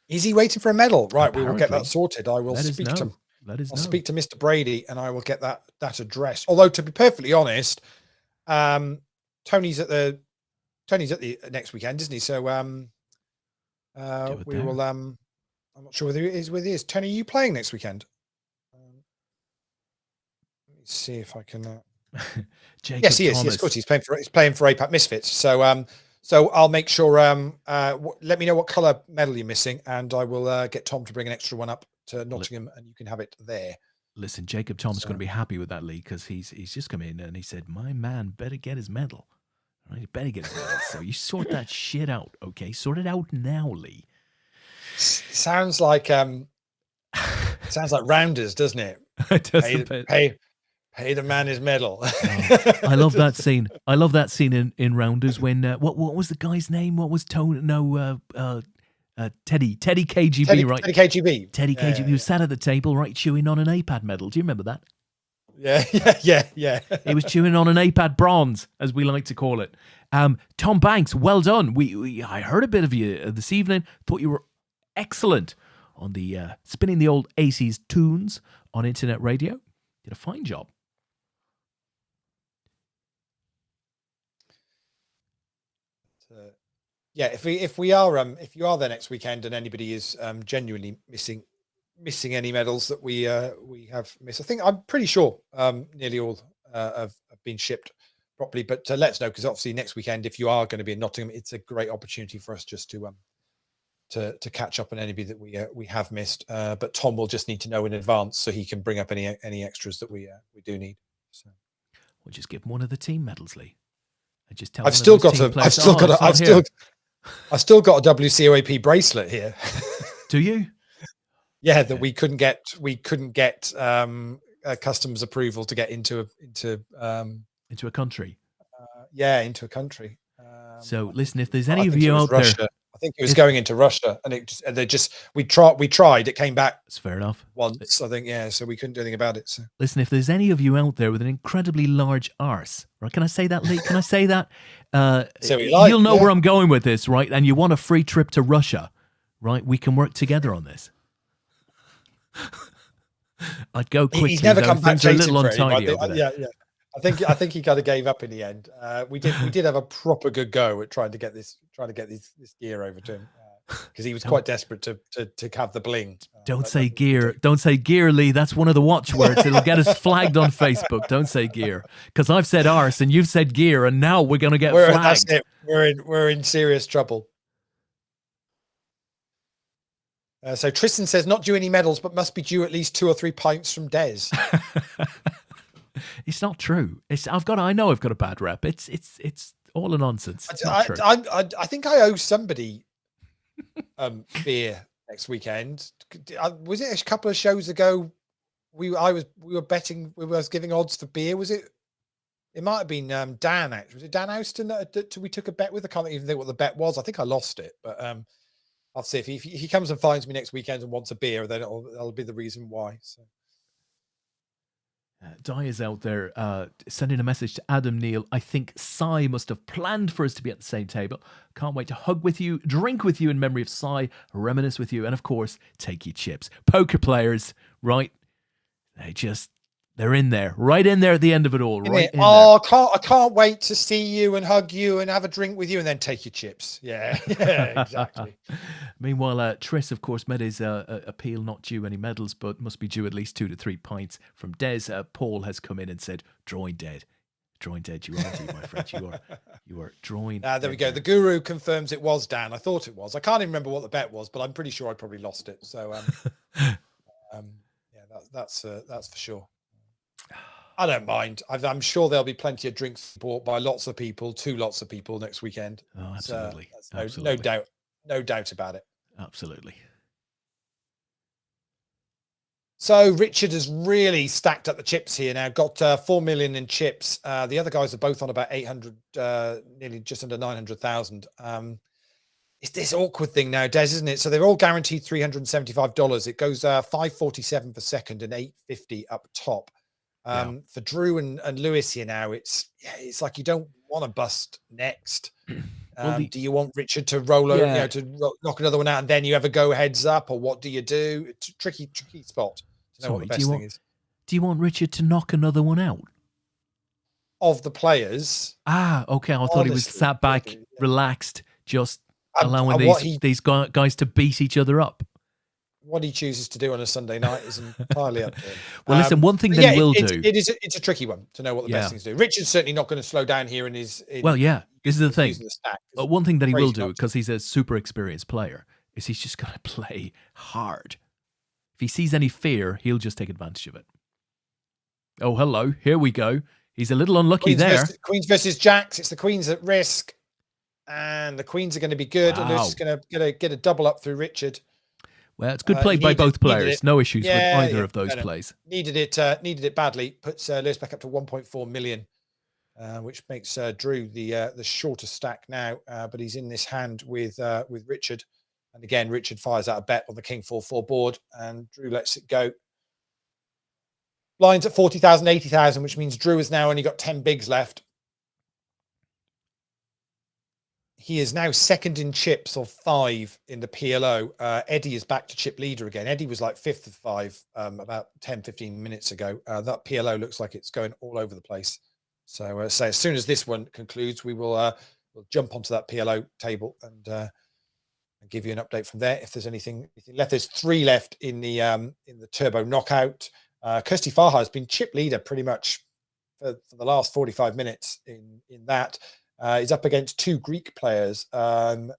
Is he waiting for a medal? Right, Apparently. we will get that sorted. I will speak to him. I'll speak to Mr. Brady and I will get that address. Although, to be perfectly honest, Tony's at the next weekend, isn't he? So we will. I'm not sure whether it is with his. Tony, are you playing next weekend? Let me see if I can. Yes, he is. Yes, of course, he's playing for APAT Misfits. So so I'll make sure. Let me know what colour medal you're missing, and I will get Tom to bring an extra one up to Nottingham, and you can have it there. Listen, Jacob Tom's going to be happy with that, Lee, because he's just come in and he said, "My man better get his medal. Right, he better get his medal." So you sort that shit out, okay? Sort it out now, Lee. Sounds like Rounders, doesn't it? It does Pay the man his medal. I love that scene. I love that scene in Rounders when what was the guy's name? What was Tony? No, Teddy KGB, right? Teddy KGB. Teddy KGB was sat at the table, right, chewing on an APAT medal. Do you remember that? Yeah. He was chewing on an APAT bronze, as we like to call it. Tom Banks, well done. I heard a bit of you this evening. Thought you were excellent on the spinning the old 80s tunes on internet radio. Did a fine job. Yeah, if you are there next weekend and anybody is genuinely missing any medals that we have missed, I'm pretty sure nearly all have been shipped properly. But let us know, because obviously next weekend, if you are going to be in Nottingham, it's a great opportunity for us just to catch up on anybody that we have missed. But Tom will just need to know in advance so he can bring up any extras that we do need. So we'll just give him one of the team medals, Lee. And just tell I've still got a WCOAP bracelet here. Do you? Yeah, that we couldn't get customs approval to get into a country. Into a country. So listen, if there's any of you out Russia. there, I think it was going into Russia, and we tried. It came back. That's fair enough. Once, I think, yeah. So we couldn't do anything about it. So listen, if there's any of you out there with an incredibly large arse, right? Can I say that, Lee? Can I say that? You'll know where I'm going with this, right? And you want a free trip to Russia, right? We can work together on this. I'd go quickly. He's never come back. Things are a little untidy over there. Yeah. I think he kind of gave up in the end. We did have a proper good go at trying to get this gear over to him, because he was quite desperate to have the bling. Don't say gear. Don't say gear, Lee. That's one of the watchwords. It'll get us flagged on Facebook. Don't say gear, because I've said arse and you've said gear, and now we're gonna get flagged. That's it. We're in serious trouble. So Tristan says, not due any medals, but must be due at least 2 or 3 pints from Des. It's not true. I know I've got a bad rep. It's all a nonsense. It's not true. I think I owe somebody beer next weekend. Was it a couple of shows ago? We were betting. We was giving odds for beer. Was it? It might have been Dan. Actually, was it Dan Houston that we took a bet with? I can't even think what the bet was. I think I lost it, but I'll see if he comes and finds me next weekend and wants a beer. Then that'll be the reason why. So. Di is out there sending a message to Adam Neal. I think Cy must have planned for us to be at the same table. Can't wait to hug with you, drink with you in memory of Cy, reminisce with you, and of course, take your chips. Poker players, right? They're in there, right in there at the end of it all. Right in there. I can't wait to see you and hug you and have a drink with you and then take your chips. Yeah, exactly. Meanwhile, Tris, of course, made his appeal not due any medals, but must be due at least 2 to 3 pints from Des. Paul has come in and said, drawing dead. Drawing dead, you are indeed, my friend. You are drawing there dead. We go. The guru confirms it was Dan. I thought it was. I can't even remember what the bet was, but I'm pretty sure I probably lost it. So, that's for sure. I don't mind. I'm sure there'll be plenty of drinks bought by lots of people to lots of people next weekend. Oh, absolutely. No doubt about it. Absolutely. So Richard has really stacked up the chips here now. Got 4 million in chips. The other guys are both on about 800, nearly just under 900,000. It's this awkward thing now, Des, isn't it? So they're all guaranteed $375. It goes 547 for second and 850 up top. For Drew and Lewis here now, it's like you don't want to bust next. Do you want Richard to roll over, knock another one out, and then you have a go heads up, or what do you do? It's a tricky spot to know what the best thing is. Do you want Richard to knock another one out? Of the players. Okay. I thought he was sat back, relaxed, just allowing these guys to beat each other up. What he chooses to do on a Sunday night is entirely up to him. Well, listen, one thing that he will do. It's a tricky one to know what the best things to do. Richard's certainly not going to slow down here in his. This is the thing. But one thing that he will do, because he's a super experienced player, is he's just going to play hard. If he sees any fear, he'll just take advantage of it. Oh, hello. Here we go. He's a little unlucky Queens versus Jacks. It's the Queens at risk. And the Queens are going to be good. Wow. And they're just going to get a double up through Richard. Well, it's good play by both players. No issues with either of those plays. Needed it badly. Puts Lewis back up to 1.4 million, which makes Drew the shorter stack now. But he's in this hand with Richard. And again, Richard fires out a bet on the King 4-4 board, and Drew lets it go. Blinds at 40,000, 80,000, which means Drew has now only got 10 bigs left. He is now second in chips of 5 in the PLO. Eddie is back to chip leader again. Eddie was like 5th of 5 about 10, 15 minutes ago. That PLO looks like it's going all over the place. So as soon as this one concludes, we'll jump onto that PLO table and give you an update from there. If there's anything left, there's 3 left in the turbo knockout. Kirsty Farha has been chip leader pretty much for the last 45 minutes in that. He's up against 2 Greek players in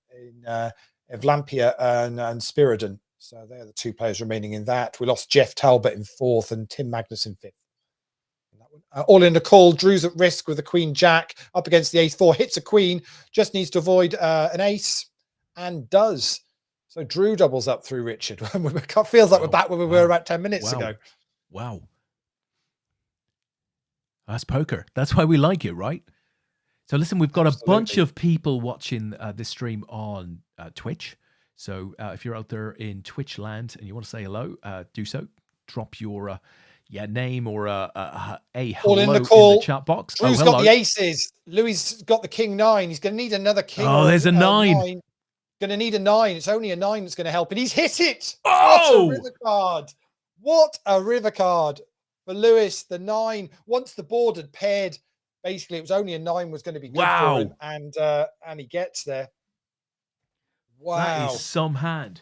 Evlampia and Spiridon. So they're the 2 players remaining in that. We lost Jeff Talbot in 4th and Tim Magnus in 5th. All in the call. Drew's at risk with the Queen Jack up against the Ace 4. Hits a Queen. Just needs to avoid an Ace and does. So Drew doubles up through Richard. Feels like we're back where we were about 10 minutes ago. Wow. That's poker. That's why we like it, right? So listen, we've got a bunch of people watching this stream on Twitch. So if you're out there in Twitch land and you want to say hello, do so. Drop your name or a hello in the chat box. Drew's got the aces. Louis got the King 9. He's going to need another King. Oh, there's a 9. Going to need a 9. It's only a 9 that's going to help. And he's hit it. Oh! What a river card. What a river card for Lewis. The 9. Once the board had paired, basically, it was only a 9 was going to be good for him, and he gets there. Wow, that is some hand,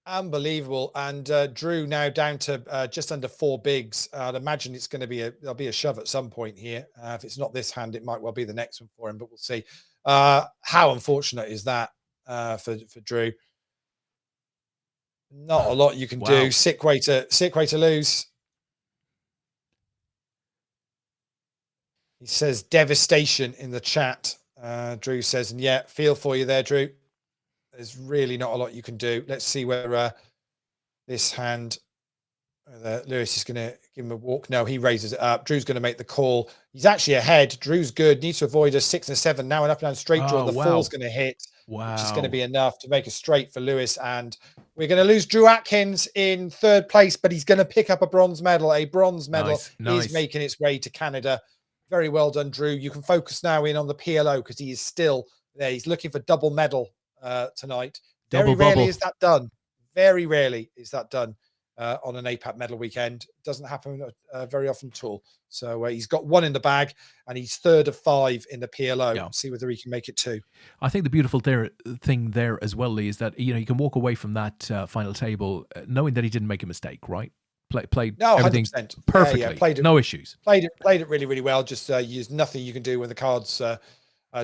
unbelievable. And Drew now down to just under 4 bigs. I'd imagine it's going to be there'll be a shove at some point here. If it's not this hand, it might well be the next one for him, but we'll see. How unfortunate is that for Drew? Not a lot you can do. Sick way to lose. He says devastation in the chat. Drew says, and yeah, feel for you there, Drew. There's really not a lot you can do. Let's see where this hand, Lewis is going to give him a walk. No, he raises it up. Drew's going to make the call. He's actually ahead. Drew's good. Needs to avoid a 6 and a 7. Now an up and down straight draw. The 4's going to hit, which is going to be enough to make a straight for Lewis. And we're going to lose Drew Atkins in 3rd place, but he's going to pick up a bronze medal. A bronze medal is making its way to Canada. Very well done, Drew. You can focus now in on the PLO because he is still there. He's looking for double medal tonight. Very rarely is that done. Very rarely is that done on an APAT medal weekend. It doesn't happen very often at all. So he's got 1 in the bag, and he's 3rd of 5 in the PLO. Yeah. See whether he can make it 2. I think the beautiful thing there as well, Lee, is that you can walk away from that final table knowing that he didn't make a mistake, right? Played everything 100%. Perfectly. Yeah, played it, no issues. Played it really, really well. Just there's nothing you can do when the cards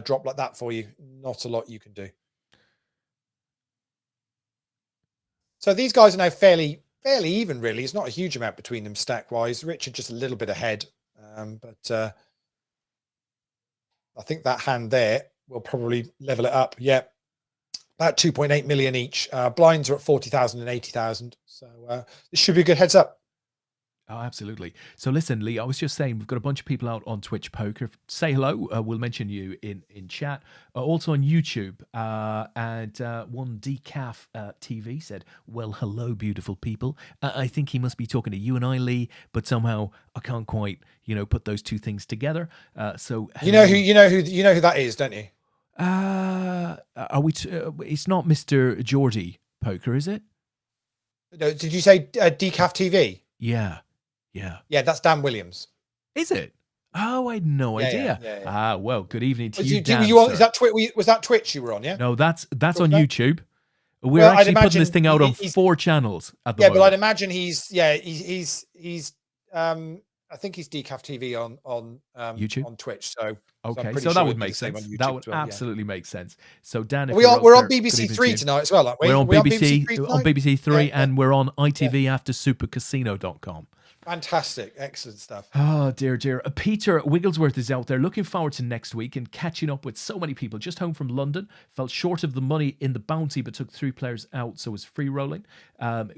drop like that for you. Not a lot you can do. So these guys are now fairly even, really. It's not a huge amount between them stack-wise. Richard just a little bit ahead. But I think that hand there will probably level it up. Yeah. about 2.8 million each. Blinds are at 40,000 and 80,000. So this should be a good heads up. Oh, absolutely. So listen, Leigh, I was just saying, we've got a bunch of people out on Twitch Poker. Say hello. We'll mention you in chat. Also on YouTube. And one Decaf TV said, well, hello, beautiful people. I think he must be talking to you and I, Leigh, but somehow I can't quite, put those two things together. So you know who that is, don't you? Are we? It's not Mr. Geordie Poker, is it? No, did you say Decaf TV? Yeah. That's Dan Williams. Is it? Oh, I had no idea. Yeah. Well, good evening to you, Dan. Is that was that Twitch you were on? Yeah. No, that's on YouTube. We're actually putting this thing out on 4 channels at the moment. But I'd imagine he's I think he's Decaf TV on YouTube, on Twitch. So okay, so that would make sense. That would absolutely make sense. So Dan, if we're on BBC Three tonight as well, aren't we? We're on BBC Three, and we're on ITV after supercasino.com. Fantastic. Excellent stuff. Oh, dear. Peter Wigglesworth is out there. Looking forward to next week and catching up with so many people. Just home from London. Felt short of the money in the bounty, but took 3 players out, so was free rolling.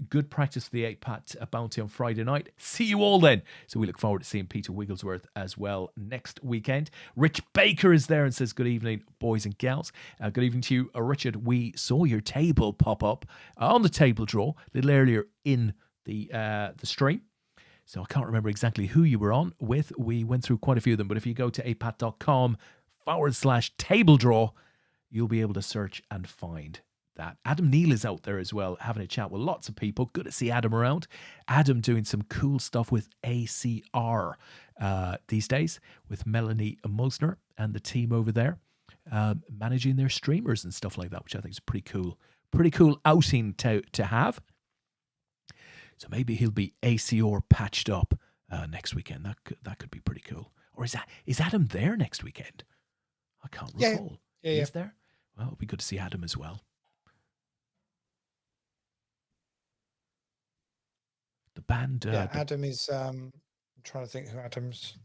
Good practice for the APAT bounty on Friday night. See you all then. So we look forward to seeing Peter Wigglesworth as well next weekend. Rich Baker is there and says, good evening, boys and gals. Good evening to you, Richard. We saw your table pop up on the table draw a little earlier in the stream. So I can't remember exactly who you were on with. We went through quite a few of them, but if you go to apat.com/table draw, you'll be able to search and find that. Adam Neal is out there as well, having a chat with lots of people. Good to see Adam around. Adam doing some cool stuff with ACR these days with Melanie Mosner and the team over there, managing their streamers and stuff like that, which I think is pretty cool. Pretty cool outing to have. So maybe he'll be ACR patched up next weekend. That could be pretty cool. Or is Adam there next weekend? I can't recall. Yeah. Is there? Well, it'll be good to see Adam as well. The band. Adam is. I'm trying to think who Adam's.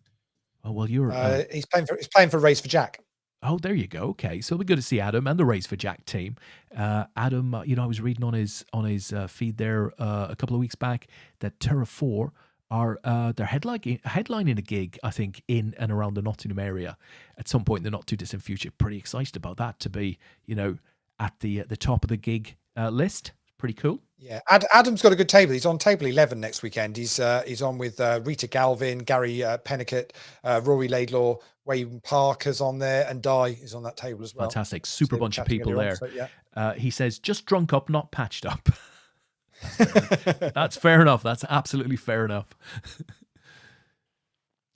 Oh well, you're. He's playing for Race for Jack. Oh, there you go. Okay, so it'll be good to see Adam and the Race for Jack team. Adam, I was reading on his feed there a couple of weeks back that Terra 4 are they're headlining a gig, I think, in and around the Nottingham area at some point in the not too distant future. Pretty excited about that to be, at the top of the gig list. Pretty cool. Yeah, Adam's got a good table. He's on table 11 next weekend. He's on with Rita Galvin, Gary Pennicott, Rory Laidlaw, Wayne Parker's on there, and Di is on that table as well. Fantastic, super bunch of people there. He says just drunk up, not patched up. That's fair enough. That's absolutely fair enough.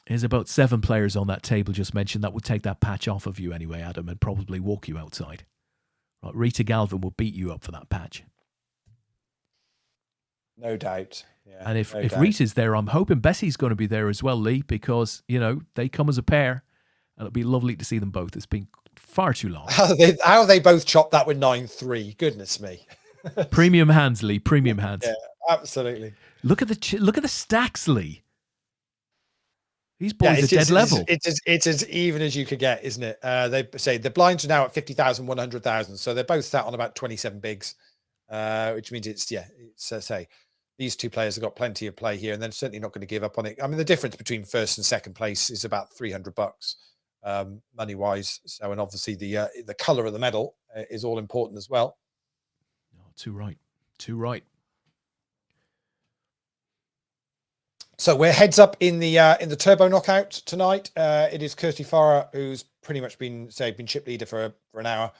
There's about 7 players on that table just mentioned that would take that patch off of you anyway, Adam, and probably walk you outside. Right, Rita Galvin will beat you up for that patch. No doubt. Yeah, and if Rita's there, I'm hoping Bessie's going to be there as well, Leigh, because, they come as a pair. And it'll be lovely to see them both. It's been far too long. How they both chopped that with 9-3. Goodness me. Premium hands, Leigh. Premium hands. Yeah, absolutely. Look at the stacks, Leigh. These boys are dead level. It's as even as you could get, isn't it? They say the blinds are now at 50,000, 100,000. So they're both sat on about 27 bigs, which means it's say these two players have got plenty of play here, and they're certainly not going to give up on it. I mean, the difference between first and second place is about $300 money wise. So, and obviously the color of the medal is all important as well. Oh, too right. So we're heads up in the turbo knockout tonight. It is Kirsty Farah, who's pretty much been chip leader for an hour.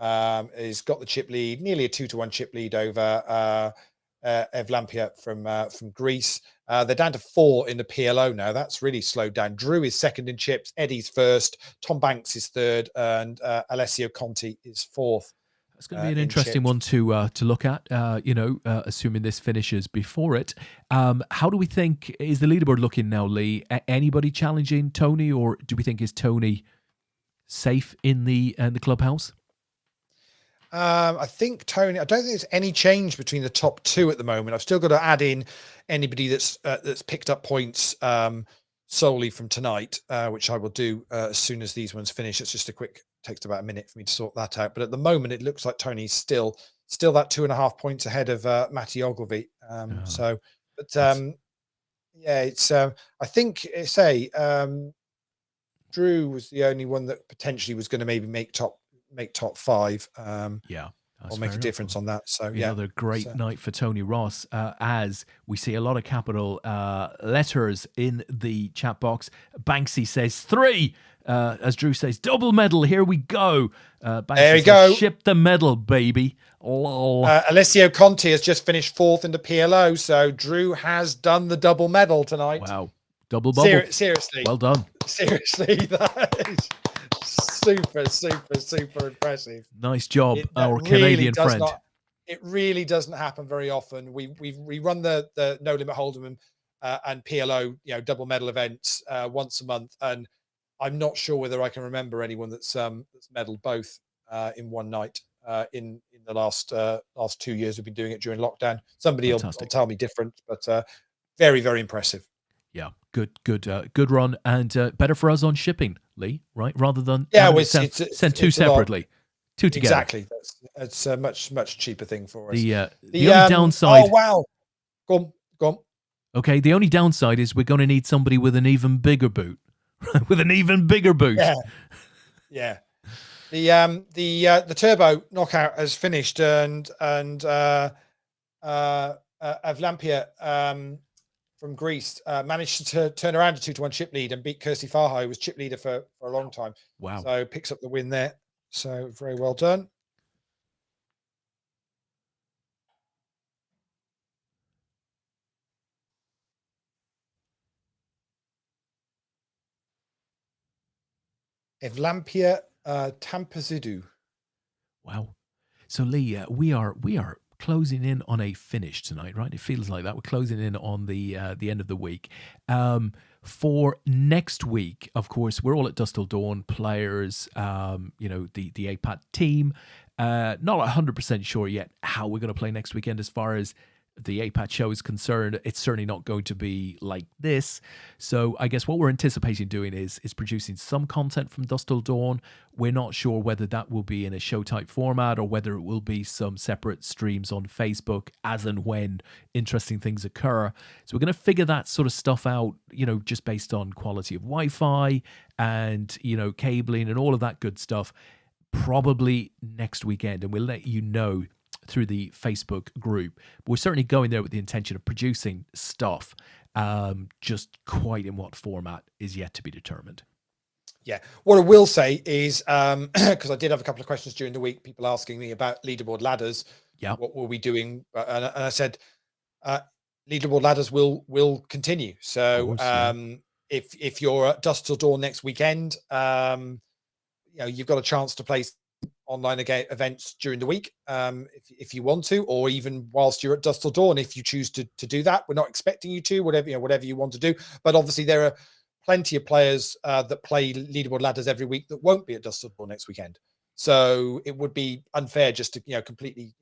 Has got the chip lead, nearly a 2-1 chip lead over Evlampia from Greece. They're down to 4 in the PLO now. That's really slowed down. Drew is second in chips. Eddie's first. Tom Banks is third, and Alessio Conti is fourth. It's going to be an interesting one to look at. Assuming this finishes before it. How do we think is the leaderboard looking now, Leigh? Anybody challenging Tony, or do we think is Tony safe in the clubhouse? I think Tony. I don't think there's any change between the top 2 at the moment. I've still got to add in anybody that's picked up points solely from tonight, which I will do as soon as these ones finish. It's just a quick takes about a minute for me to sort that out. But at the moment, it looks like Tony's still that 2.5 points ahead of Matty Ogilvie. So, but yeah, it's I think Drew was the only one that potentially was going to maybe make top 5. Yeah. Or make a difference on that. So yeah, another great night for Tony Ross, as we see a lot of capital letters in the chat box. Banksy says 3, as Drew says double medal. Here we go. Banksy there you says, go. Ship the medal, baby. Lol. Alessio Conti has just finished 4th in the PLO, so Drew has done the double medal tonight. Wow, double bubble. Seriously, well done. Seriously, that is super impressive. Nice job, our Canadian friend. It really doesn't happen very often. We run the No Limit Hold'em and PLO, double medal events once a month, and I'm not sure whether I can remember anyone that's medaled both in one night in the last 2 years. We've been doing it during lockdown. Somebody will tell me different, but very, very impressive. Yeah, good run, and better for us on shipping, Lee, right? Rather than send 2 separately, 2 together. Exactly, it's a much cheaper thing for us. The only downside. Oh wow, go on. Okay, the only downside is we're going to need somebody with an even bigger boot, with an even bigger boot. Yeah. The turbo knockout has finished, and Avlampia from Greece managed to turn around a 2-1 chip lead and beat Kirsty Farhai, who was chip leader for a long time. Wow. So picks up the win there. So very well done. Evlampia Tampazidou. Wow. So Lee, we are closing in on a finish tonight, right? It feels like that. We're closing in on the end of the week. For next week, of course, we're all at Dusk Till Dawn, players, the APAT team. Not 100% sure yet how we're going to play next weekend as far as the APAT show is concerned. It's certainly not going to be like this. So I guess what we're anticipating doing is producing some content from Dusk Till Dawn. We're not sure whether that will be in a show type format or whether it will be some separate streams on Facebook as and when interesting things occur. So we're going to figure that sort of stuff out, just based on quality of Wi-Fi and, cabling and all of that good stuff, probably next weekend. And we'll let you know through the Facebook group. We're certainly going there with the intention of producing stuff. Just quite in what format is yet to be determined. Yeah. What I will say is, because I did have a couple of questions during the week, people asking me about leaderboard ladders. Yeah. What were we doing? And I said, leaderboard ladders will continue. So if you're at Dusk Till Dawn next weekend, you've got a chance to play online events during the week, if you want to, or even whilst you're at Dusk Till Dawn, if you choose to do that. We're not expecting you to, whatever you want to do. But obviously there are plenty of players that play leaderboard ladders every week that won't be at Dusk Till Dawn next weekend. So it would be unfair just to completely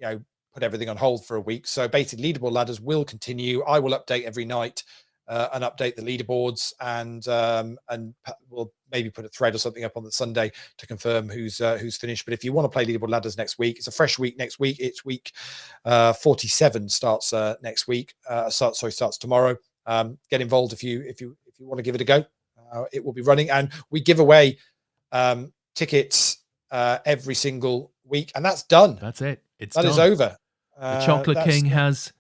put everything on hold for a week. So basically leaderboard ladders will continue. I will update every night and update the leaderboards, and we'll maybe put a thread or something up on the Sunday to confirm who's finished. But if you want to play leaderboard ladders next week, it's a fresh week next week. It's week 47 starts next week. Starts tomorrow. Get involved if you want to give it a go. It will be running, and we give away tickets every single week, and that's done. That's it. That is over. The Chocolate King has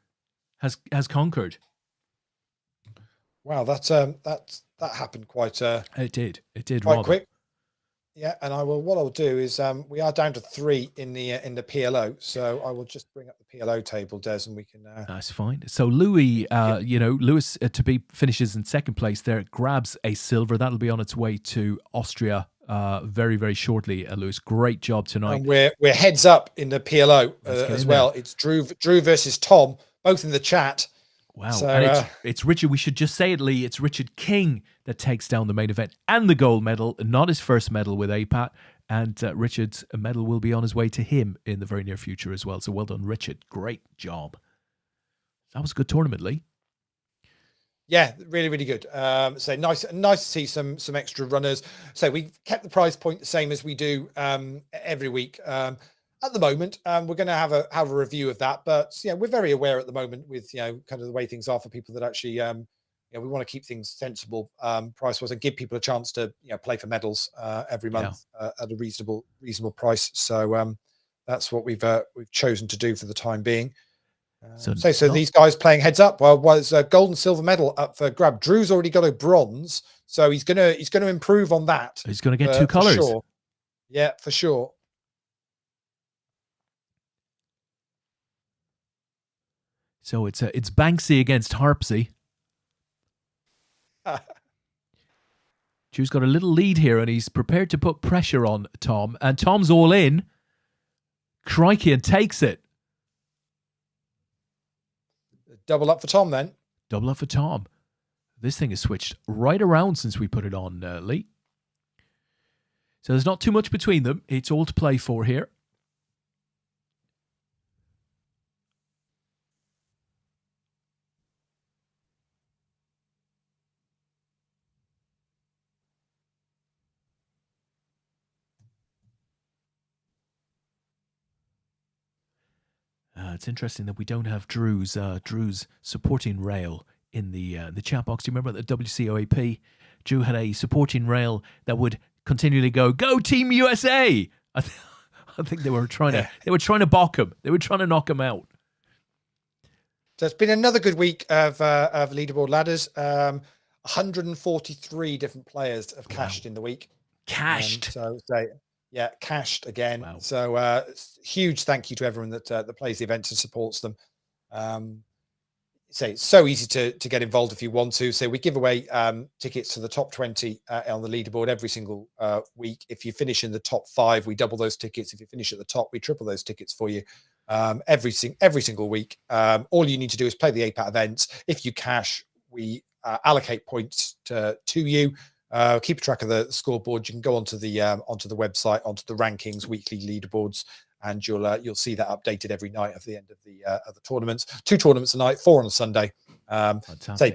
conquered. Wow, that happened quite. It did quite quick. Yeah, and what I'll do is we are down to 3 in the PLO, so I will just bring up the PLO table, Des, and we can. That's fine. So Louis, Lewis to be finishes in second place there, grabs a silver. That'll be on its way to Austria very, very shortly. Lewis, great job tonight. And we're heads up in the PLO as well. It's Drew versus Tom, both in the chat. Wow. So, and it's Richard. We should just say it, Lee. It's Richard King that takes down the main event and the gold medal, not his first medal with APAT. And Richard's medal will be on his way to him in the very near future as well. So well done, Richard. Great job. That was a good tournament, Lee. Yeah, really, really good. So nice to see some extra runners. So we kept the prize point the same as we do every week. At the moment, we're going to have a review of that, but we're very aware at the moment with kind of the way things are for people that actually we want to keep things sensible price wise and give people a chance to play for medals every month at a reasonable price. So that's what we've chosen to do for the time being. So these guys playing heads up. Well, was a gold and silver medal up for grab. Drew's already got a bronze, so he's gonna improve on that. He's gonna get two colors. Sure. Yeah, for sure. So it's Banksy against Harpsy. Drew's got a little lead here, and he's prepared to put pressure on Tom, and Tom's all in. Crikey, and takes it. Double up for Tom then. Double up for Tom. This thing has switched right around since we put it on, Lee. So there's not too much between them. It's all to play for here. It's interesting that we don't have Drew's supporting rail in the chat box. Do you remember at the WCOAP, Drew had a supporting rail that would continually go Team USA. I think they were trying to balk him. They were trying to knock him out. So it's been another good week of leaderboard ladders. 143 different players have cashed in the week. Cashed. Yeah, cashed again. Wow. So huge thank you to everyone that plays the events and supports them. It's so easy to get involved if you want to. So we give away tickets to the top 20 on the leaderboard every single week. If you finish in the top 5, we double those tickets. If you finish at the top, we triple those tickets for you every single week. All you need to do is play the APAT events. If you cash, we allocate points to you. Keep track of the scoreboard. You can go onto the website, onto the rankings, weekly leaderboards, and you'll see that updated every night at the end of the tournaments. 2 tournaments a night, 4 on a Sunday. So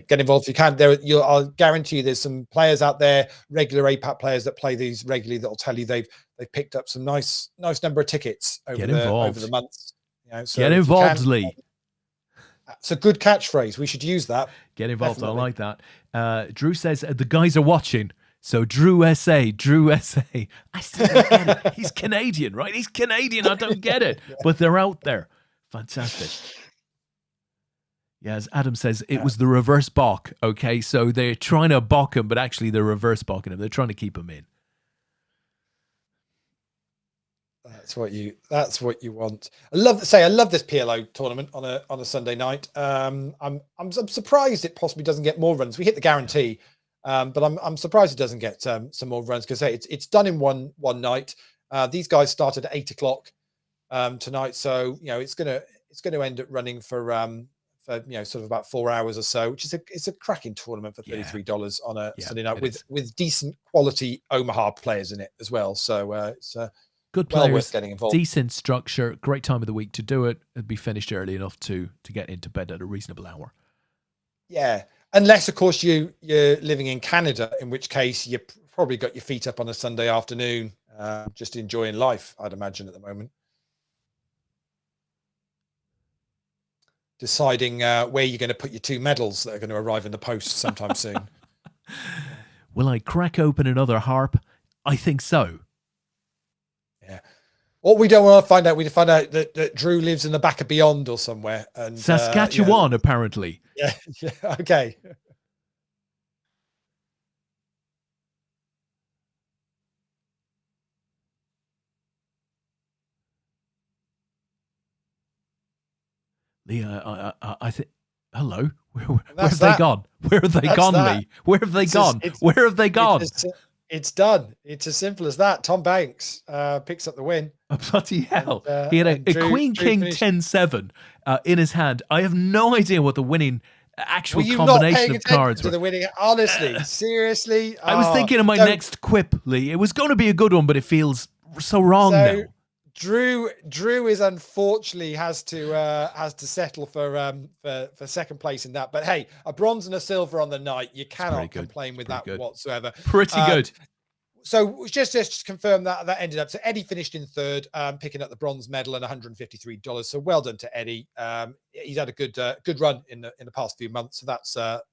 get involved if you can. I'll guarantee you there's some players out there, regular APAT players that play these regularly, that'll tell you they've picked up some nice number of tickets over the months. So get involved, Lee. It's a good catchphrase. We should use that. Get involved. Definitely. I like that. Drew says the guys are watching. So Drew SA. I still don't get it. He's Canadian, right? He's Canadian. I don't get it. But they're out there. Fantastic. Yeah, as Adam says, it was the reverse balk. Okay, so they're trying to balk him, but actually they're reverse balking him. They're trying to keep him in. That's what you want. I love this PLO tournament on a Sunday night. I'm surprised it possibly doesn't get more runs. We hit the guarantee, but I'm surprised it doesn't get some more runs because it's done in one night. These guys started at 8 o'clock tonight, so it's gonna end up running for sort of about 4 hours or so, which is it's a cracking tournament for $33 on a Sunday night with decent quality Omaha players in it as well. So it's good players, worth getting involved. Decent structure, great time of the week to do it. It'd be finished early enough to get into bed at a reasonable hour. Yeah, unless of course you're living in Canada, in which case you probably got your feet up on a Sunday afternoon, just enjoying life. I'd imagine at the moment, deciding where you're going to put your 2 medals that are going to arrive in the post sometime soon. Will I crack open another harp? I think so. Yeah. What we don't want to find out, we find out that Drew lives in the back of beyond or somewhere. And Saskatchewan, apparently. Yeah. Okay. Lee, I think. Hello. Where have they gone? Where have they gone, Lee? Where have they gone? Where have they gone? It's done. It's as simple as that. Tom Banks picks up the win. Bloody hell. He had a Queen King 10-7 in his hand. I have no idea what the winning actual combination of cards were. The winning, honestly, seriously. I was thinking of my next quip, Lee. It was going to be a good one, but it feels so wrong now. Drew is unfortunately has to settle for second place in that. But hey, a bronze and a silver on the night, you cannot complain with that whatsoever. Pretty good. So just to confirm that ended up. So Eddie finished in third, picking up the bronze medal and $153. So well done to Eddie. He's had a good run in the past few months. So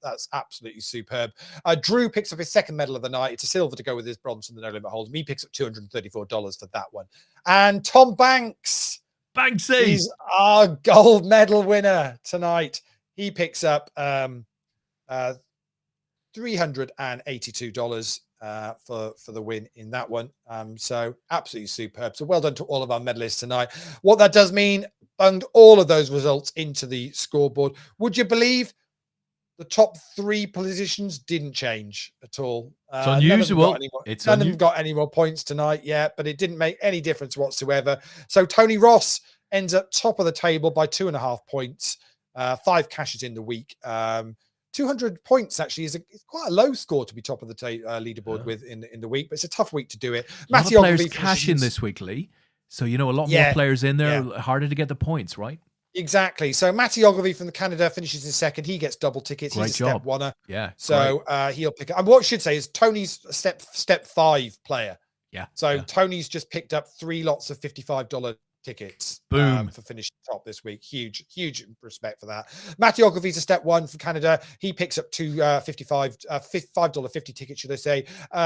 that's absolutely superb. Drew picks up his second medal of the night. It's a silver to go with his bronze from the No Limit Hold'em. He picks up $234 for that one. And Tom Banks, Banksy, he's our gold medal winner tonight. He picks up $382. For the win in that one. So absolutely superb. So well done to all of our medalists tonight. What that does mean, bunged all of those results into the scoreboard. Would you believe the top 3 positions didn't change at all? It's unusual. None of them got any more points tonight yet, but it didn't make any difference whatsoever. So Tony Ross ends up top of the table by 2.5 points, 5 cashes in the week. 200 points actually is quite a low score to be top of the leaderboard with in the week, but it's a tough week to do it. A lot of players cash in this week, Lee. So, a lot more players in there, harder to get the points, right? Exactly. So Matty Ogilvy from Canada finishes in second. He gets double tickets. He's a step oneer. Yeah. So he'll pick up. And what I should say is Tony's a step 5 player. Yeah. So Tony's just picked up 3 lots of $55 tickets for finishing top this week. Huge respect for that. Matthew Ogilvy's a step 1 from Canada. He picks up $5.50 tickets, should I say.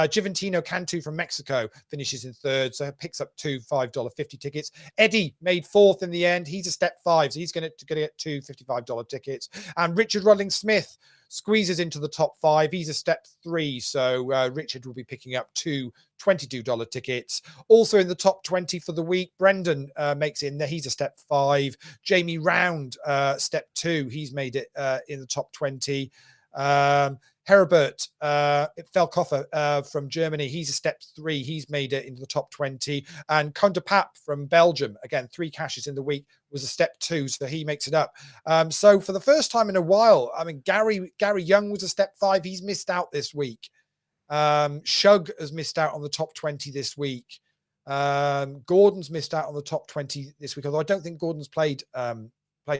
Giventino Cantu from Mexico finishes in third, so picks up 2 $5.50 tickets. Eddie made 4th in the end. He's a step 5, so he's going to get 2 $55 tickets. And Richard Rudling Smith squeezes into the top 5. He's a step 3, so Richard will be picking up 2 $22 tickets. Also in the top 20 for the week, Brendan makes it in there. He's a step 5. Jamie Round, step 2. He's made it in the top 20. Herbert Velkoffer from Germany, he's a step 3. He's made it into the top 20. And Kondapap from Belgium, again, 3 cashes in the week, was a step 2, so he makes it up. So for the first time in a while, I mean, Gary Young was a step 5. He's missed out this week. Shug has missed out on the top 20 this week. Gordon's missed out on the top 20 this week, although I don't think Gordon's played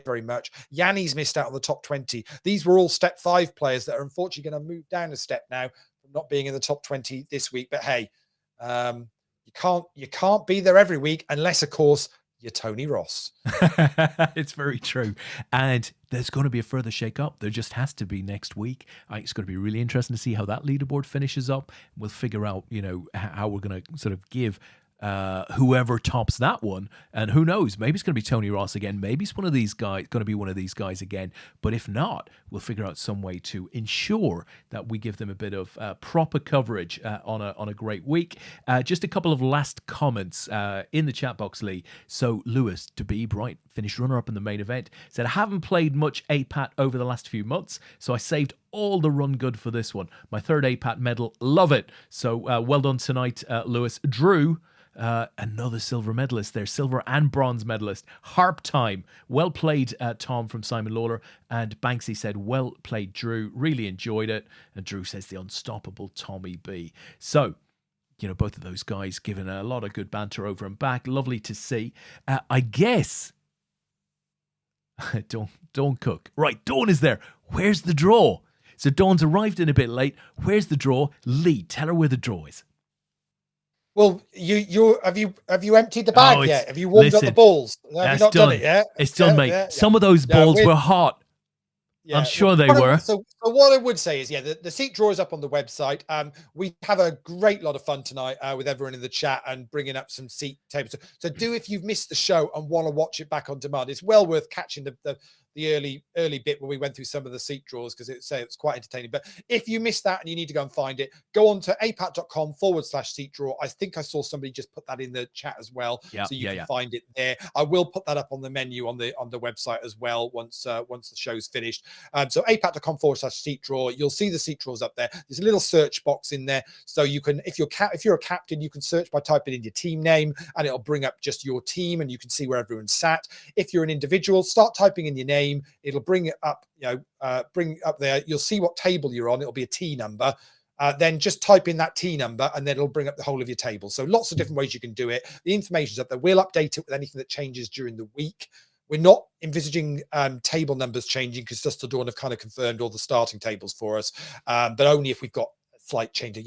very much. Yanni's missed out on the top 20. These were all step 5 players that are unfortunately going to move down a step now from not being in the top 20 this week. But hey, you can't be there every week unless, of course, you're Tony Ross. It's very true. And there's going to be a further shake-up. There just has to be next week. It's going to be really interesting to see how that leaderboard finishes up. We'll figure out, how we're going to sort of give whoever tops that one, and who knows, maybe it's going to be Tony Ross again, maybe it's going to be one of these guys again, but if not, we'll figure out some way to ensure that we give them a bit of proper coverage on a great week. Just a couple of last comments in the chat box, Lee. So Lewis Dabib, right, finished runner-up in the main event, said, I haven't played much APAT over the last few months, so I saved all the run good for this one. My 3rd APAT medal, love it. So well done tonight, Lewis. Drew, another silver medalist there, silver and bronze medalist. Harp time. Well played, Tom from Simon Lawler. And Banksy said, well played, Drew. Really enjoyed it. And Drew says, the unstoppable Tommy B. So, both of those guys giving a lot of good banter over and back. Lovely to see. I guess, Dawn Cook. Right, Dawn is there. Where's the draw? So Dawn's arrived in a bit late. Where's the draw? Lee, tell her where the draw is. Well, have you emptied the bag yet? Have you warmed up the balls? Have you not done it yet? It's done, mate. Yeah. Some of those balls were hot. Yeah, I'm sure they were. So what I would say is, the seat draw is up on the website. We have a great lot of fun tonight with everyone in the chat and bringing up some seat tables. So if you've missed the show and want to watch it back on demand, it's well worth catching the early bit where we went through some of the seat draws, because it's quite entertaining. But if you missed that and you need to go and find it, go on to apat.com/seat draw. I think I saw somebody just put that in the chat as well. So you can find it there. I will put that up on the menu on the website as well once the show's finished. So apat.com/seat draw. You'll see the seat draws up there. There's a little search box in there, so you can, if you're a captain, you can search by typing in your team name, and it'll bring up just your team, and you can see where everyone's sat. If you're an individual, start typing in your name. It'll bring it up, bring up there. You'll see what table you're on. It'll be a T number. then just type in that T number and then it'll bring up the whole of your table. So lots of different ways you can do it. The information's up there. We'll update it with anything that changes during the week. We're not envisaging table numbers changing because Dust Till Dawn have kind of confirmed all the starting tables for us, but only if we've got slight change.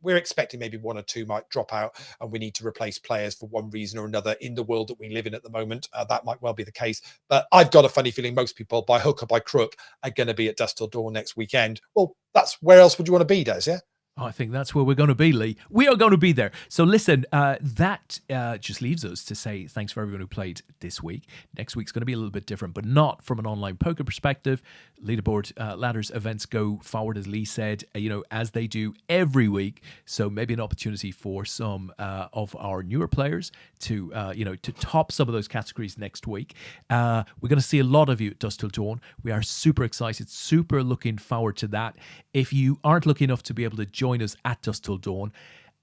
We're expecting maybe one or two might drop out and we need to replace players for one reason or another in the world that we live in at the moment. That might well be the case, but I've got a funny feeling most people by hook or by crook are going to be at Dust Till Dawn next weekend. Well, that's where else would you want to be, Des? Yeah. I think that's where we're going to be, Lee. We are going to be there. So listen, that just leaves us to say thanks for everyone who played this week. Next week's going to be a little bit different, but not from an online poker perspective. Leaderboard ladders events go forward, as Lee said, as they do every week. So maybe an opportunity for some of our newer players to top some of those categories next week. We're going to see a lot of you at Dust Till Dawn. We are super excited, super looking forward to that. If you aren't lucky enough to be able to join us at Dust Till Dawn,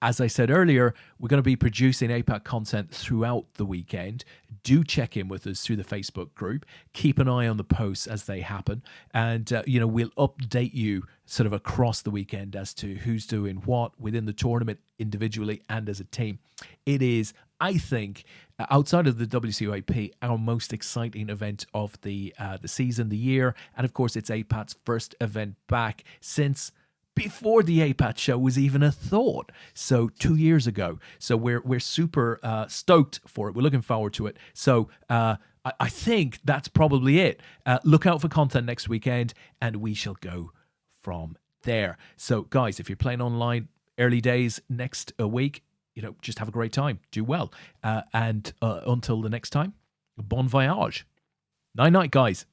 as I said earlier, we're going to be producing APAT content throughout the weekend. Do check in with us through the Facebook group. Keep an eye on the posts as they happen. And, we'll update you sort of across the weekend as to who's doing what within the tournament individually and as a team. It is, I think, outside of the WCOAP, our most exciting event of the season, the year. And, of course, it's APAT's first event back since before the APAT show was even a thought. So 2 years ago. So we're super stoked for it. We're looking forward to it. So I think that's probably it. Look out for content next weekend, and we shall go from there. So guys, if you're playing online, early days next week, just have a great time. Do well. And until the next time, bon voyage. Night, guys.